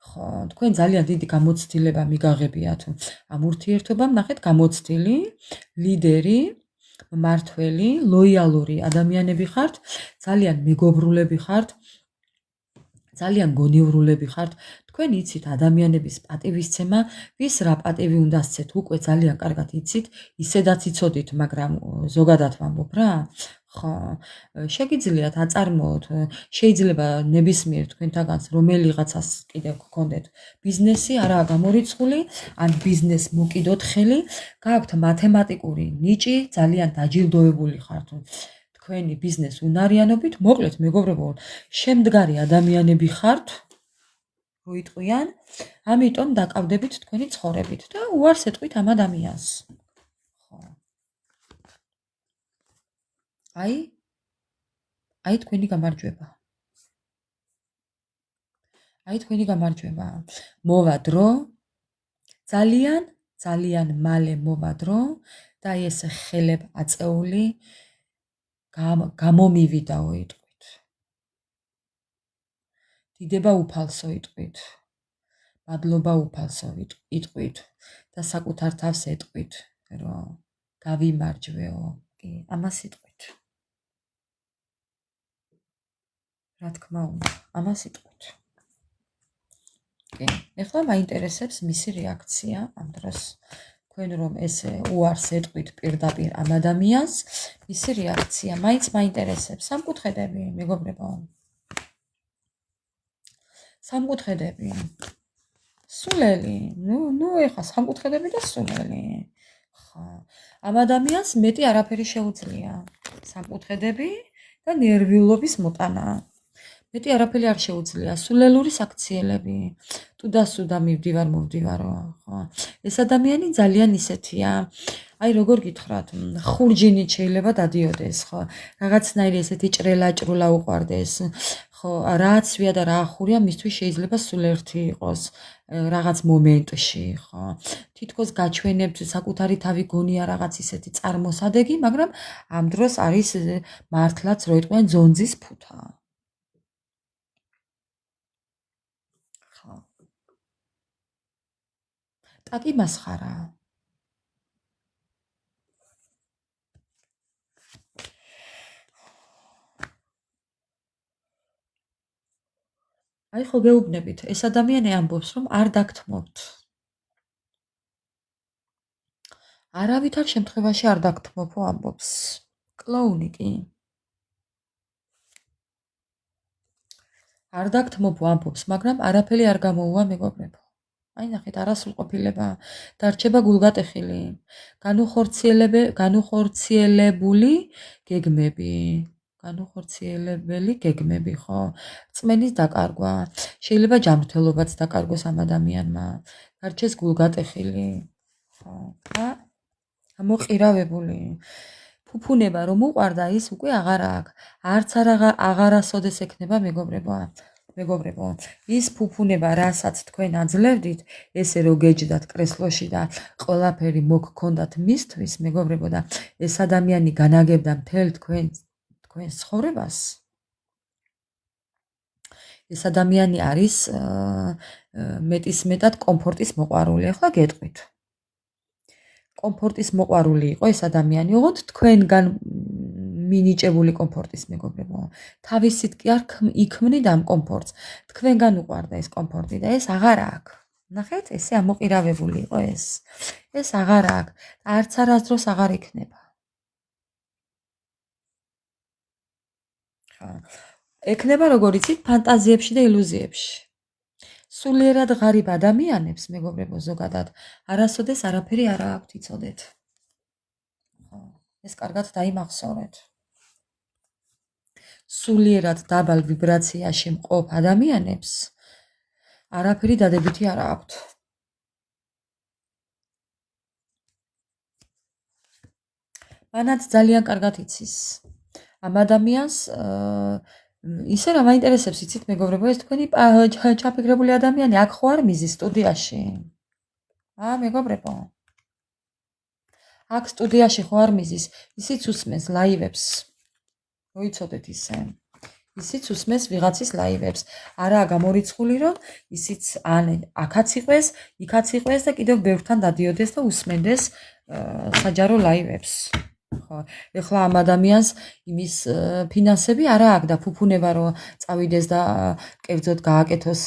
ხო, თქვენ ძალიან დიდი გამოცდილება მიგაღებიათ ამ ურთიერთობამ, ნახეთ, გამოცდილი, ლიდერი, მმართველი, ლოიალური ადამიანები ხართ, ძალიან მეგობრულები ხართ, ძალიან გონივრულები ხართ. თქვენ იცით ადამიანების პატივისცემა, ვის რა პატივი უნდა სცეთ, უკვე ძალიან კარგად იცით, ისედაც იცოდით, მაგრამ ზოგადად ვამბობ რა. ხო, შეგიძლიათ აწარმოოთ, შეიძლება ნებისმიერ თქვენთაგანს რომელიღაცას კიდევ გქონდეთ ბიზნესი, არაა გამორიცხული, ან ბიზნესს მოკიდოთ ხელი, გააქვთ მათემატიკური ნიჭი, ძალიან დაჯილდოებული ხართ. თქვენი ბიზნეს უნარიანობით, მოკლედ მეგობრებო, შემდგარი ადამიანები ხართ, რო იტყვიან, ამიტომ დაკავდებით თქვენი ცხოვრებით და უარს ეტყვით ამ ადამიანს. ხო. აი თქვენი გამარჯვება. მოვა დრო, ძალიან მალე მოვა დრო და ეს ხელებ აწეული გამომივიდაო იტყვით. დიდება უფალსო იტყვით. მადლობა უფალსო იტყვით და საკუთარ თავს ეტყვით, რომ გავიმარჯვეო. კი, ამას იტყვით. რა თქმა უნდა, ამას იტყვით. კი, ეხლა მაინტერესებს მისი რეაქცია ამ დროს. თქვენ რომ ესე უარს ეტყვით პირდაპირ ამ ადამიანს, მისი რეაქცია მაინც მაინტერესებს. სამკუთხედები, მეგობრებო. სამკუთხედები. სულელი. ნუ ეხლა სამკუთხედები და სულელი. ხო. ამ ადამიანს მეტი არაფერი შეუძლია. სამკუთხედები და ნერვიულობის მოტანა. მეტი არაფერი არ შეუძლია. სულელური საქციელები. ტუდასუდა მოვდივარო, ხო. ეს ადამიანი ძალიან ისეთია. აი როგორ გითხრათ, ხურჯინით შეიძლება დადიოდეს, ხო. რაღაცნაირი ესეთი ჭრელა-ჭრულა უყვარდეს. ხო, რაც ვია და რა ახურია, მისთვის შეიძლება სულ ერთი იყოს რაღაც მომენტში, ხო. თითქოს გაჩვენებთ საკუთარი თავი გონია რაღაც ისეთი წარმოსადეგი, მაგრამ ამ დროს არის მართლაც რო იტყვიან ძონძის ფუთა. ხო. ტაკი მასხარა. აი ხო გეუბნებით, ეს ადამიანი ამბობს, რომ არ დაგთმობთ. არავითარ შემთხვევაში არ დაგთმობო ამბობს. კლოუნი კი. არ დაგთმობო ამბობს, მაგრამ არაფერი არ გამოუვა მეგობრებო. აი ნახეთ, არასრულყოფილება, დარჩება გულგატეხილი, განუხორციელებული გეგმები, ხო? წმენის დაკარგვა, შეიძლება ჯანმრთელობაც დაკარგოს ამ ადამიანმა, დარჩეს გულგატეხილი, ხო? მოყირავებული. ფუფუნება რომ უყარდა, ის უკვე აღარ აქვს. არც აღარასოდეს ექნება მეგობრებო. ის ფუფუნება, რასაც თქვენ აძლევდით, ესე რო გეჯდათ კრესლოში და ყველაფერი მოგქონდათ მისთვის, მეგობრებო, და ეს ადამიანი განაგებდა მთელ თქვენს ცხოვრებას. ეს ადამიანი არის მეტისმეტად კომფორტის მოყვარული. ახლა გეტყვით. კომფორტის მოყვარული იყო ეს ადამიანი, ოღონდ თქვენგან მინიჭებული კომფორტის მეგობრებო. თავისით კი არ იქმნიდა ამ კომფორტს. თქვენგან უყვარდა ეს კომფორტი და ეს აღარ აქვს. ნახეთ, ესე ამოყირავებული იყო ეს. ეს აღარ აქვს. არც არასდროს აღარ იქნება. ხა. ექნება როგორ იცით, ფანტაზიებში და ილუზიებში. სულიერად ღარიბ ადამიანებს, მეგობრებო, ზოგადად არასოდეს არაფერი არ აქვთ, იცოდეთ. ეს კარგად დაიმახსოვრეთ. სულიერად დაბალ ვიბრაციაში მყოფ ადამიანებს არაფერი დადებითი არ აქვთ. მანაც ძალიან კარგად იცის. ამ ადამიანს ისე რა მაინტერესებს, იცით მეგობრებო, ეს თქვენი ჩაფიქრებული ადამიანი აქ ხო არ მიზის სტუდიაში? მეგობრებო. აქ სტუდიაში ხო არ მიზის, ისიც უსმენს ლაივებს. მოიცოდეთ ისე. ისიც უსმენს ვიღაცის ლაივებს. არაა გამორიცხული, რომ ისიც ან აქაც იყვეს, იქაც იყვეს და კიდევ ბევრთან დადიოდეს და უსმენდეს საჯარო ლაივებს. ხო, ეხლა ამ ადამიანს იმის ფინანსები არა აქვს და ფუფუნება რომ წავიდეს და კერძოდ გააკეთოს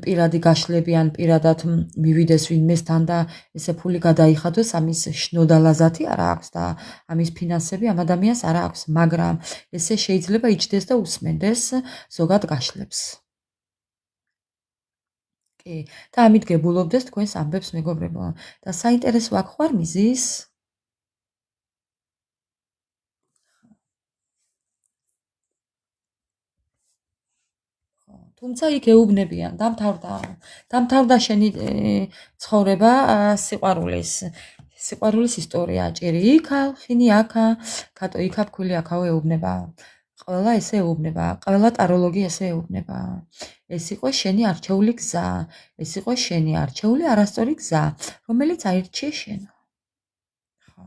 პირადი გაშლები ან პირადად მივიდეს ვინმესთან და ესე ფული გადაიხადოს, ამის შნოდა ლაზათი არა აქვს და ამის ფინანსები ამ ადამიანს არა აქვს, მაგრამ ესე შეიძლება იჯდეს და უსმენდეს ზოგად გაშლებს. კი, და ამით გებულობდეს თქვენს ამბებს მეგობრებო და საინტერესო აქ ხო არ მიზის? თუმცა იქ ეუბნებიან, დამთავრდა შენი ცხოვრება სიყვარულის ისტორია, ჭირი იქა, ხინი აქა, კატო იქა, ფქვილი აქაო ეუბნება. ყველა ესე ეუბნება, ყველა ტაროლოგი ესე ეუბნება. ეს იყო შენი არჩეული გზა, ეს იყო შენი არჩეული არასწორი გზა, რომელიც აირჩიე შენ. ხო.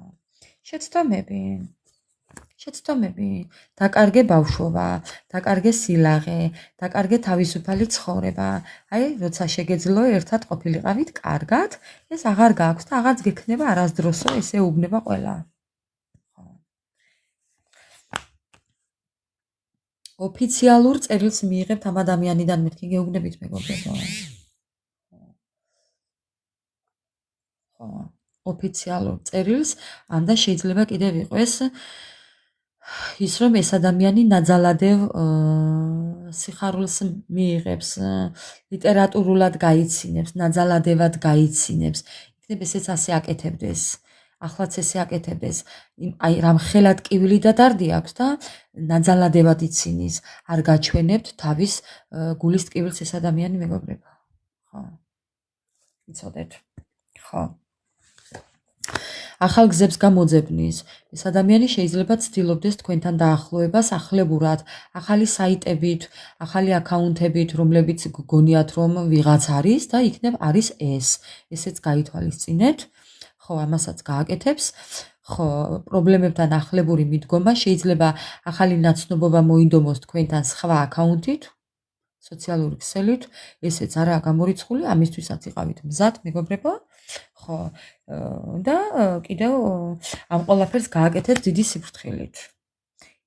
შეცდომები, დაკარგე ბავშვობა, დაკარგე სილაღე, დაკარგე თავისუფალი ცხოვრება. აი, როცა შეგეძლო ერთად ყოფილიყავით კარგად, ეს აღარ გააქვს და აღარც გექნება არასდროსო, ესე უბნება ყველა. ოფიციალურ წერილს მიიღებთ ამ ადამიანიდან, მეთქი გეუბნებით მეგობრებო. ხო, ოფიციალურ წერილს, ანდა შეიძლება კიდევ იყოს ის რომ ეს ადამიანი ნაძალადევ სიხარულს მიიღებს, ლიტერატურულად გაიცინებს, ნაძალადევად გაიცინებს. იქნებ ესეც ასე აკეთებდეს. ახლაც ესე აკეთებდეს. აი რამ ხელად კივილი და დარდი აქვს და ნაძალადევად იცინის. არ გაჩვენებთ თავის გულის ტკივილს ეს ადამიანი მეგობრებო. ხო. იცოდეთ. ხო. ახალ გზებს გამოძებნის. ეს ადამიანი შეიძლება ცდილობდეს თქვენთან დაახლოებას ახლებურად, ახალი საიტებით, ახალი აკაუნთებით, რომლებიც გგონიათ რომ ვიღაც არის და იქნებ არის ეს. ესეც გაითვალისწინეთ. ხო, ამასაც გააკეთებს. ხო, პრობლემებთან ახლებური მიდგომა შეიძლება ახალი ნაცნობობა მოინდომოს თქვენთან სხვა აკაუნთით, სოციალური ქსელით, ესეც არაა გამორიცხული, ამისთვისაც იყავით მზად, მეგობრებო. ხო, და კიდევ ამ ყველაფერს გააკეთებს დიდი სიფრთხილით.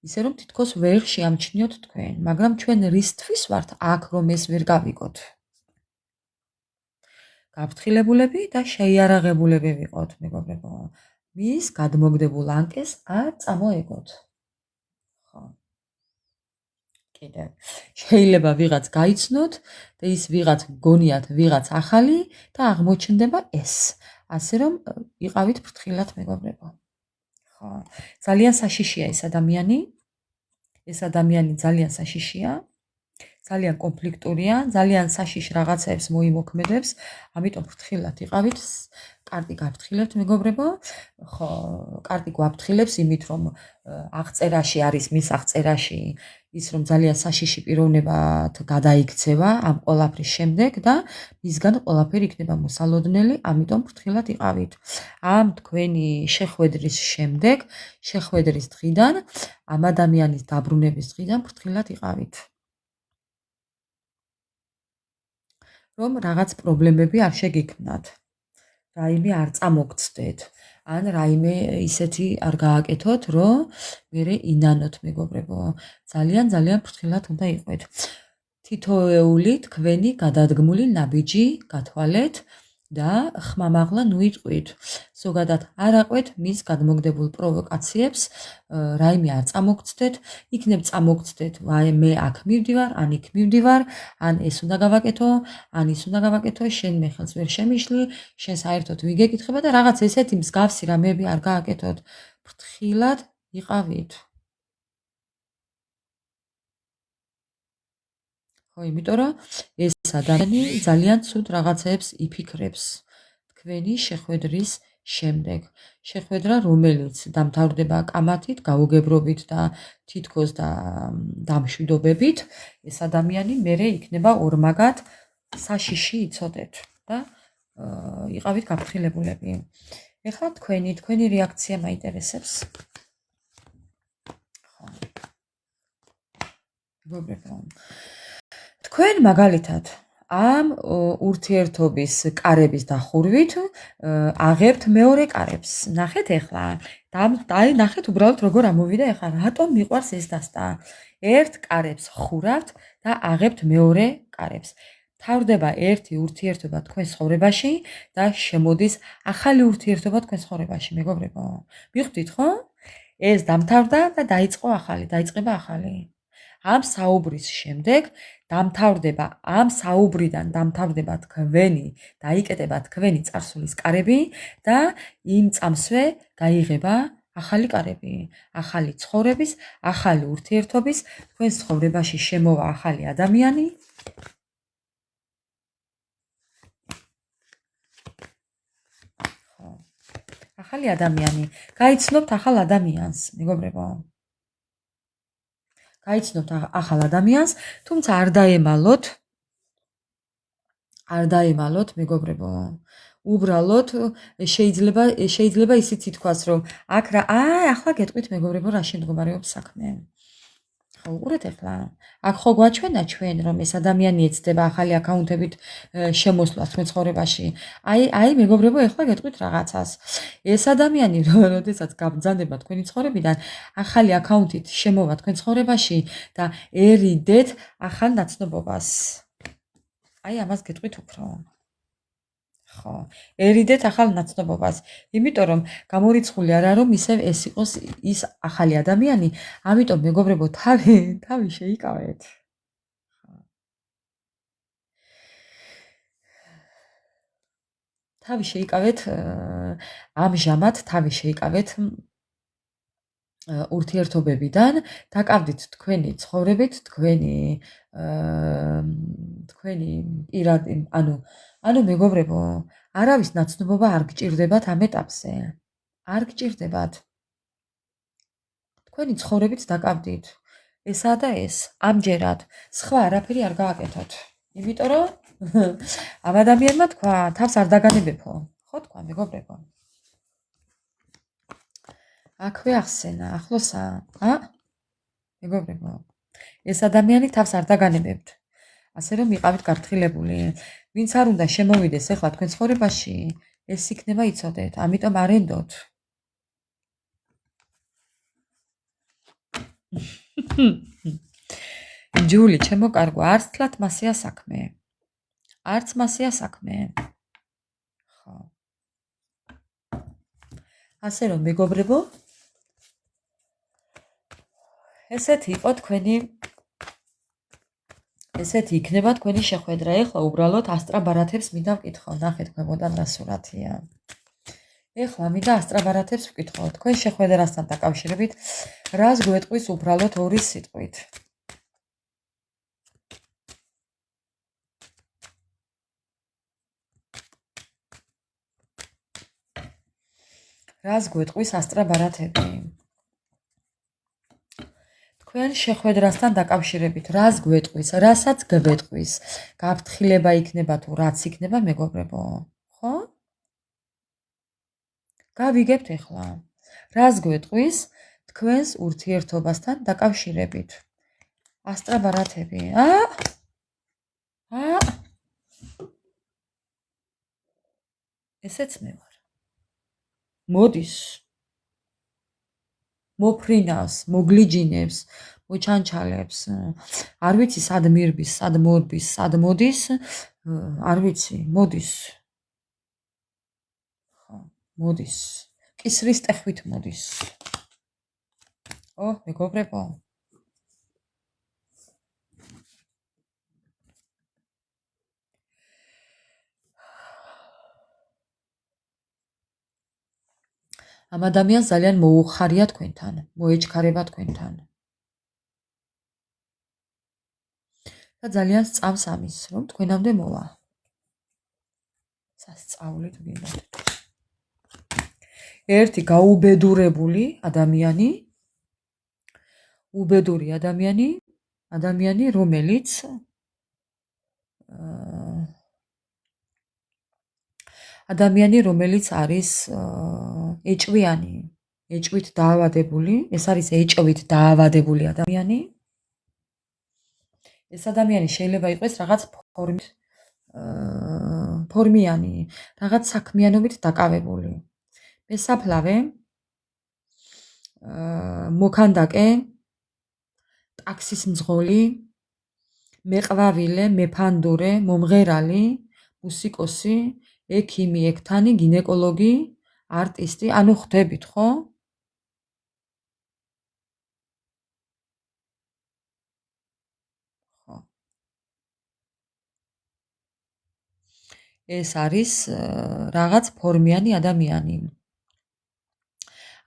ისე რომ თითქოს ვერ შეამჩნიოთ თქვენ, მაგრამ ჩვენ რისთვის ვართ აქ რომ ეს ვერ გავიგოთ. გაფრთხილებულები და შეიარაღებულები ვიყოთ, მეგობრებო. მის გადმოგდებულ ანკეს არ წამოეგოთ. ხო. კიდევ შეიძლება ვიღაც გაიცნოთ და ის ვიღაც გონიათ ვიღაც ახალი და აღმოჩნდება ეს. ასე რომ იყავით ფრთხილად მეგობრებო. ხო. ძალიან საშიშია ეს ადამიანი. ეს ადამიანი ძალიან საშიშია. ძალიან კონფლიქტურია, ძალიან საშიშ რაღაცებს მოიმოქმედებს, ამიტომ ფრთხილად იყავით, კარტი გაფრთხილებთ მეგობრებო. ხო, კარტი გვაფრთხილებს იმით, რომ აღწერაში არის მის აღწერაში ის რომ ძალიან საშიში პიროვნებად გადაიქცევა ამ ყველაფრის შემდეგ და მისგან ყველაფერი იქნება მოსალოდნელი, ამიტომ ფრთხილად იყავით. ამ თქვენი შეხვედრის შემდეგ, შეხვედრის დღიდან, ამ ადამიანის დაბრუნების დღიდან ფრთხილად იყავით. რომ რაღაც პრობლემები არ შეგიქმნათ. რაიმე არ წამოგცდეთ. ან რაიმე ისეთი არ გააკეთოთ, რომ მერე ინანოთ, მეგობრებო. ძალიან ფრთხილად უნდა იყოთ. თითოეული თქვენი გადადგმული ნაბიჯი გათვალეთ და ხმამაღლა ნუიტყვით. ზოგადად არ აყვეთ მის გადმოგდებულ პროვოკაციებს, რაიმე არ წამოგცდეთ, იქნებ წამოგცდეთ, მე აქ მივდივარ, ან იქ მივდივარ, ან ეს უნდა გავაკეთო, ან ის უნდა გავაკეთო, შენ მე ხელს ვერ შემიშლი, შენ საერთოდ ვიგეკითხება და რაღაც ესეთი მსგავსი რამეები არ გააკეთოთ. ფრთხილად იყავით. ხო, იმიტომ რომ ეს ადამიანი ძალიან ცუდ რაღაცებს იფიქრებს თქვენი შეხვედრის შემდეგ. შეხვედრა, რომელიც დამთავრდება კამათით, გაუგებრობით და თითქოს დამშვიდობებით, ეს ადამიანი მერე იქნება ორმაგად საშიში იცოდეთ და იყავით გაფრთხილებულები. ეხლა თქვენი რეაქცია მაინტერესებს. ხო. მეგობრებო, თქვენ მაგალითად ამ ურთიერთობის კარების დახურვით აღებთ მეორე კარებს. ნახეთ ეხლა. ნახეთ უბრალოდ როგორ ამოვიდა ეხლა. რატომ მიყვარს ეს დასტა? ერთ კარებს ხურავთ და აღებთ მეორე კარებს. თავდება ერთი ურთიერთობა თქვენ ცხოვრებაში და შემოდის ახალი ურთიერთობა თქვენ ცხოვრებაში, მეგობრებო. მიხვდით ხო? ეს დამთავრდა და დაიწყება ახალი. ამ საუბრის შემდეგ ამ საუბრიდან დამთავრდება დაიკეტება თქვენი წარსულის კარები და იმ წამსვე გაიღება ახალი კარები, ახალი ცხოვრების, ახალი ურთიერთობის, თქვენ ცხოვრებაში შემოვა ახალი ადამიანი. ახალი ადამიანი, გაიცნობთ ახალ ადამიანს, მეგობრებო. გაიცნობთ ახალ ადამიანს, თუმცა არ დაემალოთ, მეგობრებო. უბრალოდ შეიძლება ისიც ითქვას, რომ აქ ახლა გეტყვით, მეგობრებო, რაში მდგომარეობს საქმე. ხო, უყურეთ ახლა. აქ ხო გვაჩვენა ჩვენ, რომ ეს ადამიანი ეცდება ახალი აკაუნტებით შემოსვლას თქვენ ცხოვრებაში. აი, მეგობრებო, ახლა გეტყვით რაღაცას. ეს ადამიანი, როდესაც გაბრძანდება თქვენი ცხოვრებიდან, ახალი აკაუნტით შემოვა თქვენ ცხოვრებაში და ერიდეთ ახალ ნაცნობობას. აი, ამას გეტყვით უფრო. ხო, ერიდეთ ახალ ნაცნობობას. იმიტომ რომ გამორიცხული არა რომ ისევ ეს იყოს ის ახალი ადამიანი, ამიტომ მეგობრებო, თავი შეიკავეთ. თავი შეიკავეთ, ამჟამად თავი შეიკავეთ ურთიერთობებიდან, დაკავდით თქვენი ცხოვრებით, თქვენი პირადი, ანუ მეგობრებო, არავის ნაცნობობა არ გჭირდებათ ამ ეტაპზე. არ გჭირდებათ. თქვენი ცხოვრებით დაკავდით. ესაა და ეს, ამჯერად, სხვა არაფერი არ გააკეთოთ. იმიტომ რომ ამ ადამიანმა თქვა, თავს არ დაგანებებო. ხო თქვა, მეგობრებო. აქვე ახსენა, ახლოსა, მეგობრებო. ეს ადამიანი თავს არ დაგანებებთ. ასე რომ იყავით გაფრთხილებული. ვინც არ უნდა შემოვიდეს ახლა თქვენ ცხოვრებაში, ეს იქნება იცოდეთ, ამიტომ არ ენდოთ. ჯული, ჩემო კარგო, არც თლათ მასეა საქმე. არც მასეა საქმე. ხო. ასე რომ მეგობრებო, ესეთი იქნება თქვენი შეხვედრა. ეხლა უბრალოდ ასტრაბარათებს მინდა ვკითხო. ნახეთ ქვემოდან რა სურათია. ეხლა მინდა ასტრაბარათებს ვკითხო. თქვენ შეხვედრასთან დაკავშირებით რას გვეტყვის უბრალოდ ორი სიტყვით. რას გვეტყვის ასტრაბარათები? თქვენ შეხვედრასთან დაკავშირებით რას გვეტყვის, რასაც გვეტყვის, გაფრთხილება იქნება თუ რაც იქნება, მეგობრებო, ხო? გავიგებთ ეხლა. რას გვეტყვის თქვენს ურთიერთობასთან დაკავშირებით? ასტრაბარათები, ესეც მე ვარ. მოდის მოფრინავს, მოგლიჯინებს, მოჩანჩალებს. არ ვიცი სად მირბის, სად მორბის, სად მოდის, არ ვიცი, მოდის. ხო, მოდის. კისრის ტეხვით მოდის. მეგობრებო. ამ ადამიანს ძალიან მოუხარია თქვენთან, მოეჩქარება თქვენთან. და ძალიან სწამს ამის, რომ თქვენამდე მოვა. სასწაული თუ გინდათ. ერთი გაუბედურებული ადამიანი, უბედური ადამიანი, რომელიც არის ეჭვიანი, ეჭვით დაავადებული, ეს არის ეჭვით დაავადებული ადამიანი. ეს ადამიანი შეიძლება იყოს რაღაც ფორმიანი, რაღაც საქმიანობით დაკავებული. მესაფლავე, მოქანდაკე, ტაქსის მძღოლი, მეყვავილე, მეფანდურე, მომღერალი, მუსიკოსი, ექიმი, ექთანი, გინეკოლოგი, არტისტი, ანუ ხვდებით, ხო? ეს არის რაღაც ფორმიანი ადამიანი.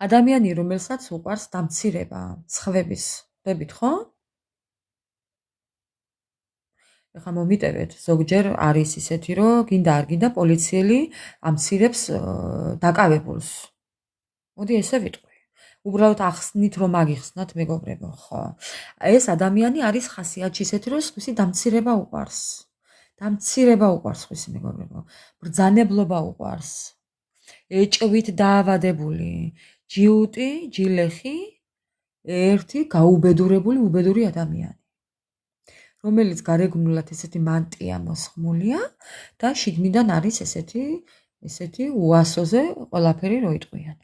ადამიანი, რომელსაც უყვარს დამცირება, სხვების, ხვდებით, ხო? ეხლა მომიტევეთ, ზოგჯერ არის ისეთი, რომ გინდა არ გინდა პოლიციელი ამცირებს დაკავებულს. მოდი ესე ვიტყვი. უბრალოდ ახსნით, რომ აგიხსნათ, მეგობრებო, ხო? ეს ადამიანი არის ხასიათში ისეთი, რომ სხვისი დამცირება უყვარს. დამცირება უყვარს სხვისი, მეგობრებო. ბრძანებლობა უყვარს. ეჭვით დაავადებული, ჯიუტი, ჯილეხი, ერთი გაუბედურებული, უბედური ადამიანი. რომელიც გარეგნულად ესეთი მანტია მოსხმულია და შიგნიდან არის ესეთი უასოზე ყველაფერი რო იტყვიან.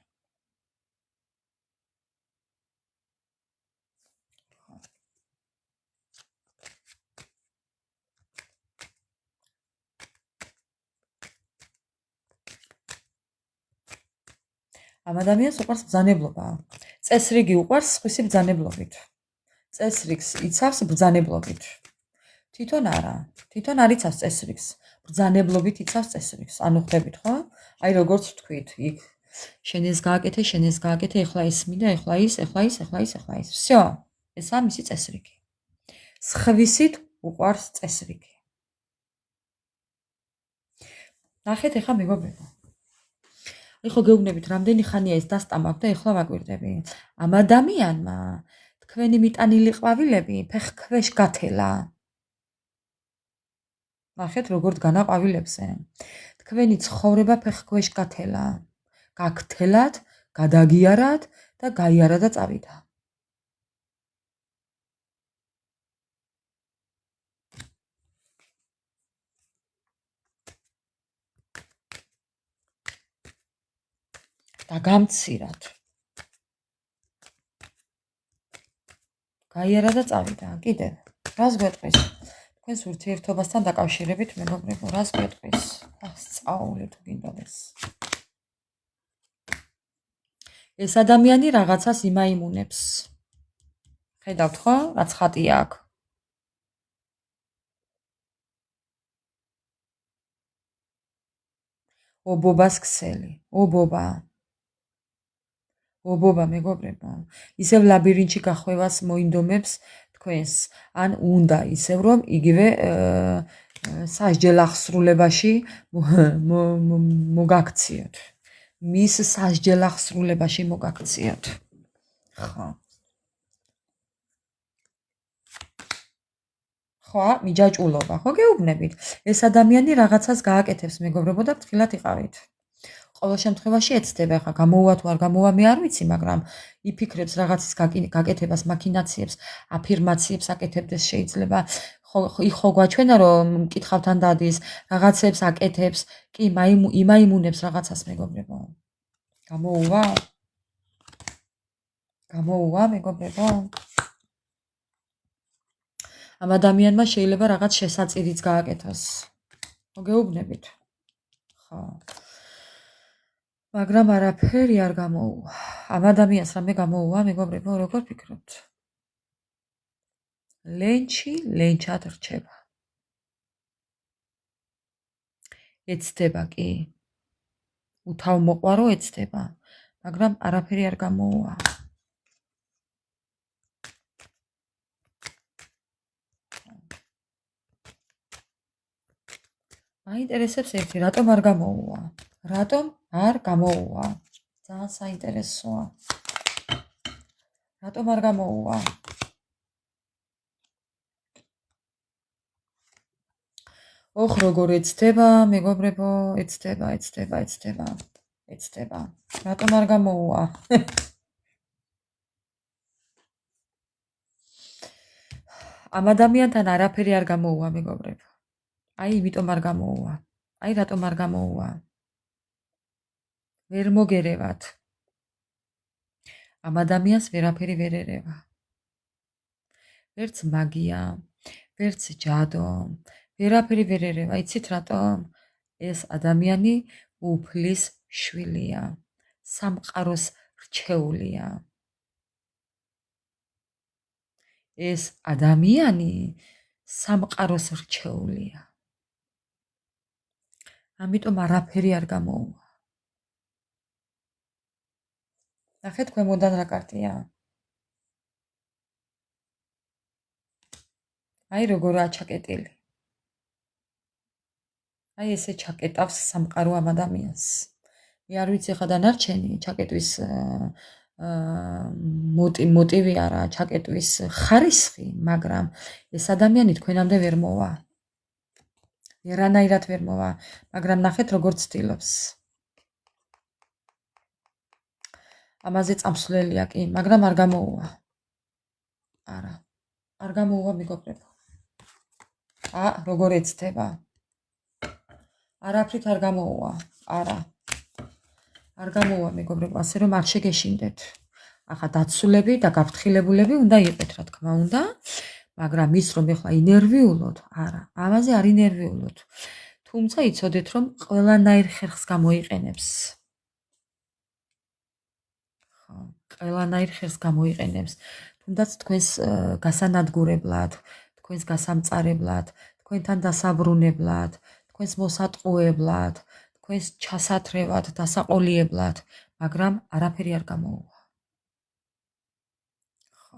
ამ ადამიანს უყვარს ბრძანებლობა. წესრიგი უყვარს სხვისი ბრძანებლობით. წესრიგს იცავს ბრძანებლობით. თვითონ არა, თვითონ არ იცავს წესრიგს, ბრძანებლობით იცავს წესრიგს. ანუ ხვდებით, ხო? აი როგორც ვთქვით, იქ შენ ეს გააკეთე, ეხლა ეს მინდა, ეხლა ის. всё, ესაა მისი წესრიგი. სხვისით უყვარს წესრიგი. ნახეთ ეხლა მეგობრებო. ეხლა გეუბნებით, რამდენი ხანია ეს დასტამბავ და ეხლა ვაკვირდები. ამ ადამიანმა თქვენი მიტანილი ყვავილები ფეხქვეშ გათელა. ნახეთ როგორ დგანა ყვავილებზე. თქვენი ცხოვრება ფეხქვეშ გათელა. გაგთელათ, გადაგიარათ და გაიარა და წავიდა. და გამცირათ. გაიარა და წავიდა. კიდევ რას გვეტყვის? თქვენს ურთიერთობასთან დაკავშირებით, მეგობრებო, რას გვეტყვის? სწავლე თუ გინდოდეს. ეს ადამიანი რაღაცას იმაიმუნებს. ხედავთ ხო? რაც ხატია აქ. ობობას ქსელი. ობობა მეგობრებო, ისევ ლაბირინთში გახვევას მოინდომებს თქვენს, ან უნდა ისევ რომ იგივე სასჯელ აღსრულებაში მოგაქციოთ. მის სასჯელ აღსრულებაში მოგაქციოთ. ხო. ხო, მიჯაჭულობა, ხო გეუბნებით. ეს ადამიანი რაღაცას გააკეთებს მეგობრებო და ფრთხილად იყავით. ყოველ შემთხვევაში ეცდება, ხა გამოვა თუ არ გამოვა მე არ ვიცი, მაგრამ იფიქრებს რაღაცის გაკეთებას, მაქინაციებს, აფირმაციებს აკეთებდეს შეიძლება, ხო გვაჩვენა რომ მკითხავთან დადის, რაღაცებს აკეთებს, კი იმაიმუნებს რაღაცას მეგობრებო. გამოუვა? გამოუვა მეგობრებო? ამ ადამიანმა შეიძლება რაღაც შესაწირიც გააკეთოს. მოგეუბნებით? ხო. მაგრამ არაფერი არ გამოუვა. ამ ადამიანს რამე გამოუვა მეგობრებო, როგორ ფიქრობთ? ლენჩი ლენჩად რჩება. ეცდება კი. უთავმოყვარო ეცდება, მაგრამ არაფერი არ გამოუვა. მაინტერესებს ერთი, რატომ არ გამოუვა? რატომ არ გამოუვა? ძალიან საინტერესოა. რატომ არ გამოუვა? ოხ, როგორ ეცდება, მეგობრებო, ეცდება. რატომ არ გამოუვა? ამ ადამიანთან არაფერი არ გამოუვა, მეგობრებო. აი, იმიტომ არ გამოუვა. აი, რატომ არ გამოუვა? ვერ მოგერევათ. ამ ადამიანს ვერაფერი ვერ ერევა. ვერც მაგია, ვერც ჯადო, ვერაფერი ვერ ერევა. იცით რატომ? ეს ადამიანი უფლის შვილია. სამყაროს რჩეულია. ეს ადამიანი სამყაროს რჩეულია. ამიტომ არაფერი არ გამოუვა. ნახეთ ქვემოდან რა კარტია. აი როგორა ჩაკეტილი. აი ესე ჩაკეტავს სამყარო ამ ადამიანს. მე არ ვიცი ხა დანარჩენი ჩაკეტვის მოტივი არა, ჩაკეტვის ხარისხი, მაგრამ ეს ადამიანი თქვენამდე ვერ მოვა. ვერანაირად ვერ მოვა, მაგრამ ნახეთ როგორ ცდილობს. ამაზე წამსვლელია კი, მაგრამ არ გამოუვა. არა, არ გამოუვა მეგობრებო. როგორ ეცდება. არაფრით არ გამოუვა. არა. არ გამოუვა მეგობრებო, ასე რომ არ შეგეშინდეთ. ახლა დაცულები და გაფრთხილებულები უნდა იყეთ, რა თქმა უნდა, მაგრამ ის რომ ეხლა ინერვიულოთ, არა, ამაზე არ ინერვიულოთ. თუმცა იცოდეთ რომ ყველანაირ ხერხს გამოიყენებს. ხო, ყველანაირ ხერხს გამოიყენებს. თუნდაც თქვენს გასანადგურებლად, თქვენს გასამწარებლად, თქვენთან დასაბრუნებლად, თქვენს მოსატყუებლად, თქვენს ჩასათრევად, დასაყოლიებლად, მაგრამ არაფერი არ გამოუვა. ხო.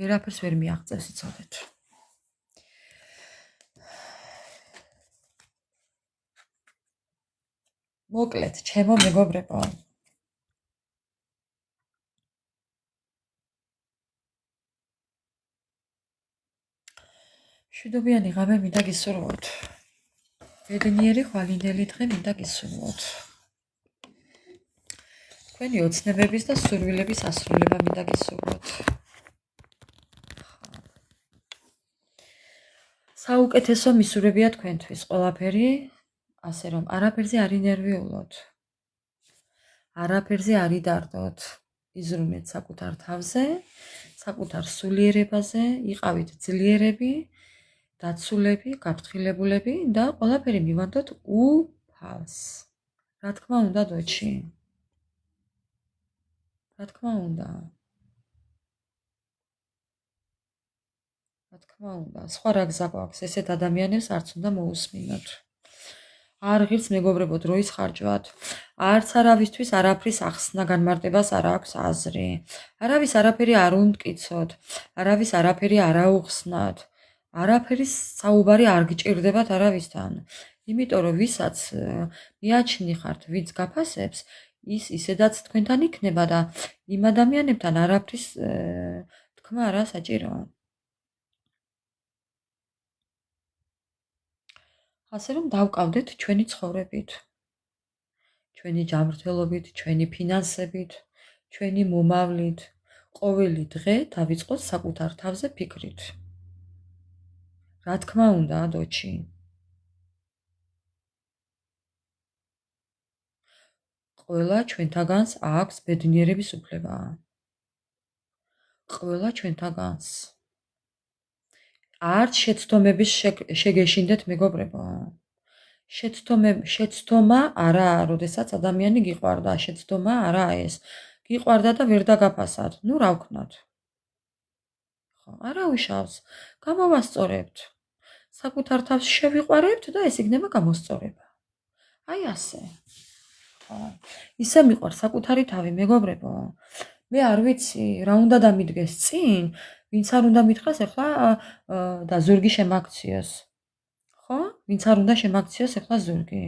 ვერაფერს ვერ მიაღწევს, იცოდეთ. მოკლედ, ჩემო მეგობრებო. მშვიდობიანი ღამე მინდა გისურვოთ. ბედნიერი ხვალინდელი დღე მინდა გისურვოთ. თქვენი ოცნებების და სურვილების ასრულება მინდა გისურვოთ. საუკეთესო მისურვებია თქვენთვის ყველაფერი, ასე რომ არაფერზე არ ინერვიულოთ. არაფერზე არ იდარდოთ. იზრუნეთ საკუთარ თავზე, საკუთარ სულიერებაზე, იყავით ძლიერები, დაცულები, გაფრთხილებულები და ყველაფერი მივანდოთ უფალს. რა თქმა უნდა, დოჩი. რა თქმა უნდა. რა თქმა უნდა, სხვა რა გზა გვაქვს, ესეთ ადამიანებს არც უნდა მოусმინოთ. არ ღირს მეგობრებო დროის ხარჯვად. არც არავისთვის არაფრის ახსნა განმარტებას არ აქვს აზრი. არავის არაფერი არ უმტკიცოთ, არავის არაფერი არ აუხსნათ. არაფერის საუბარი არ გჭირდებათ არავისთან. იმიტომ რომ ვისაც მიაჩნიხართ, ვინც გაფასებს, ის ისედაც თქვენთან იქნება და იმ ადამიანებთან არაფრის თქმა არა საჭიროა. ასე რომ დავკავდეთ ჩვენი ცხოვრებით, ჩვენი ჯანმრთელობით, ჩვენი ფინანსებით, ჩვენი მომავლით, ყოველი დღე დავიწყოთ საკუთარ თავზე ფიქრით. რა თქმა უნდა, დოჩი. ყველა ჩვენთაგანს აქვს ბედნიერების უფლება. ყველა ჩვენთაგანს. არც შეცდომების შეგეშინდეთ, მეგობრებო. შეცდომა არაა, როდესაც ადამიანი გიყვარდა, შეცდომა არაა ეს. გიყვარდა და ვერ დაგაფასად. ნუ რა ვქნათ? ხო, არა უშავს. გამოვასწორებთ. საკუთარ თავს შევიყვარებთ და ეს იქნება გამოსწორება. აი ასე. ხო. ისე მიყვარ საკუთარი თავი, მეგობრებო. მე არ ვიცი, რა უნდა დამიდგეს წინ, ვინც არ უნდა მითხრას ახლა და ზურგი შემაქციოს. ხო? ვინც არ უნდა შემაქციოს ახლა ზურგი.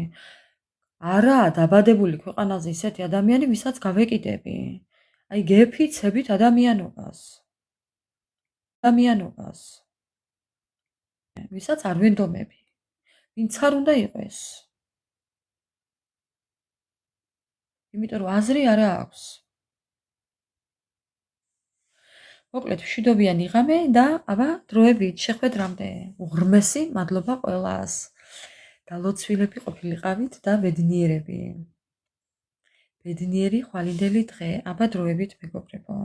არაა დაბადებული ქვეყანაზე ისეთი ადამიანი, ვისაც გავეკიდები. აი გეფიცებით ადამიანობას. ვისაც არ ვენდომები. ვინც არ უნდა იყოს. იმიტომ რომ აზრი არა აქვს. მოკლედ მშვიდობიანი ღამე და აბა დროებით შეხვედრამდე. უღრმესი მადლობა ყველას. დალოცვილები ყოფილიყავით და ბედნიერები. ბედნიერი ხვალინდელი დღე. აბა დროებით მეგობრებო.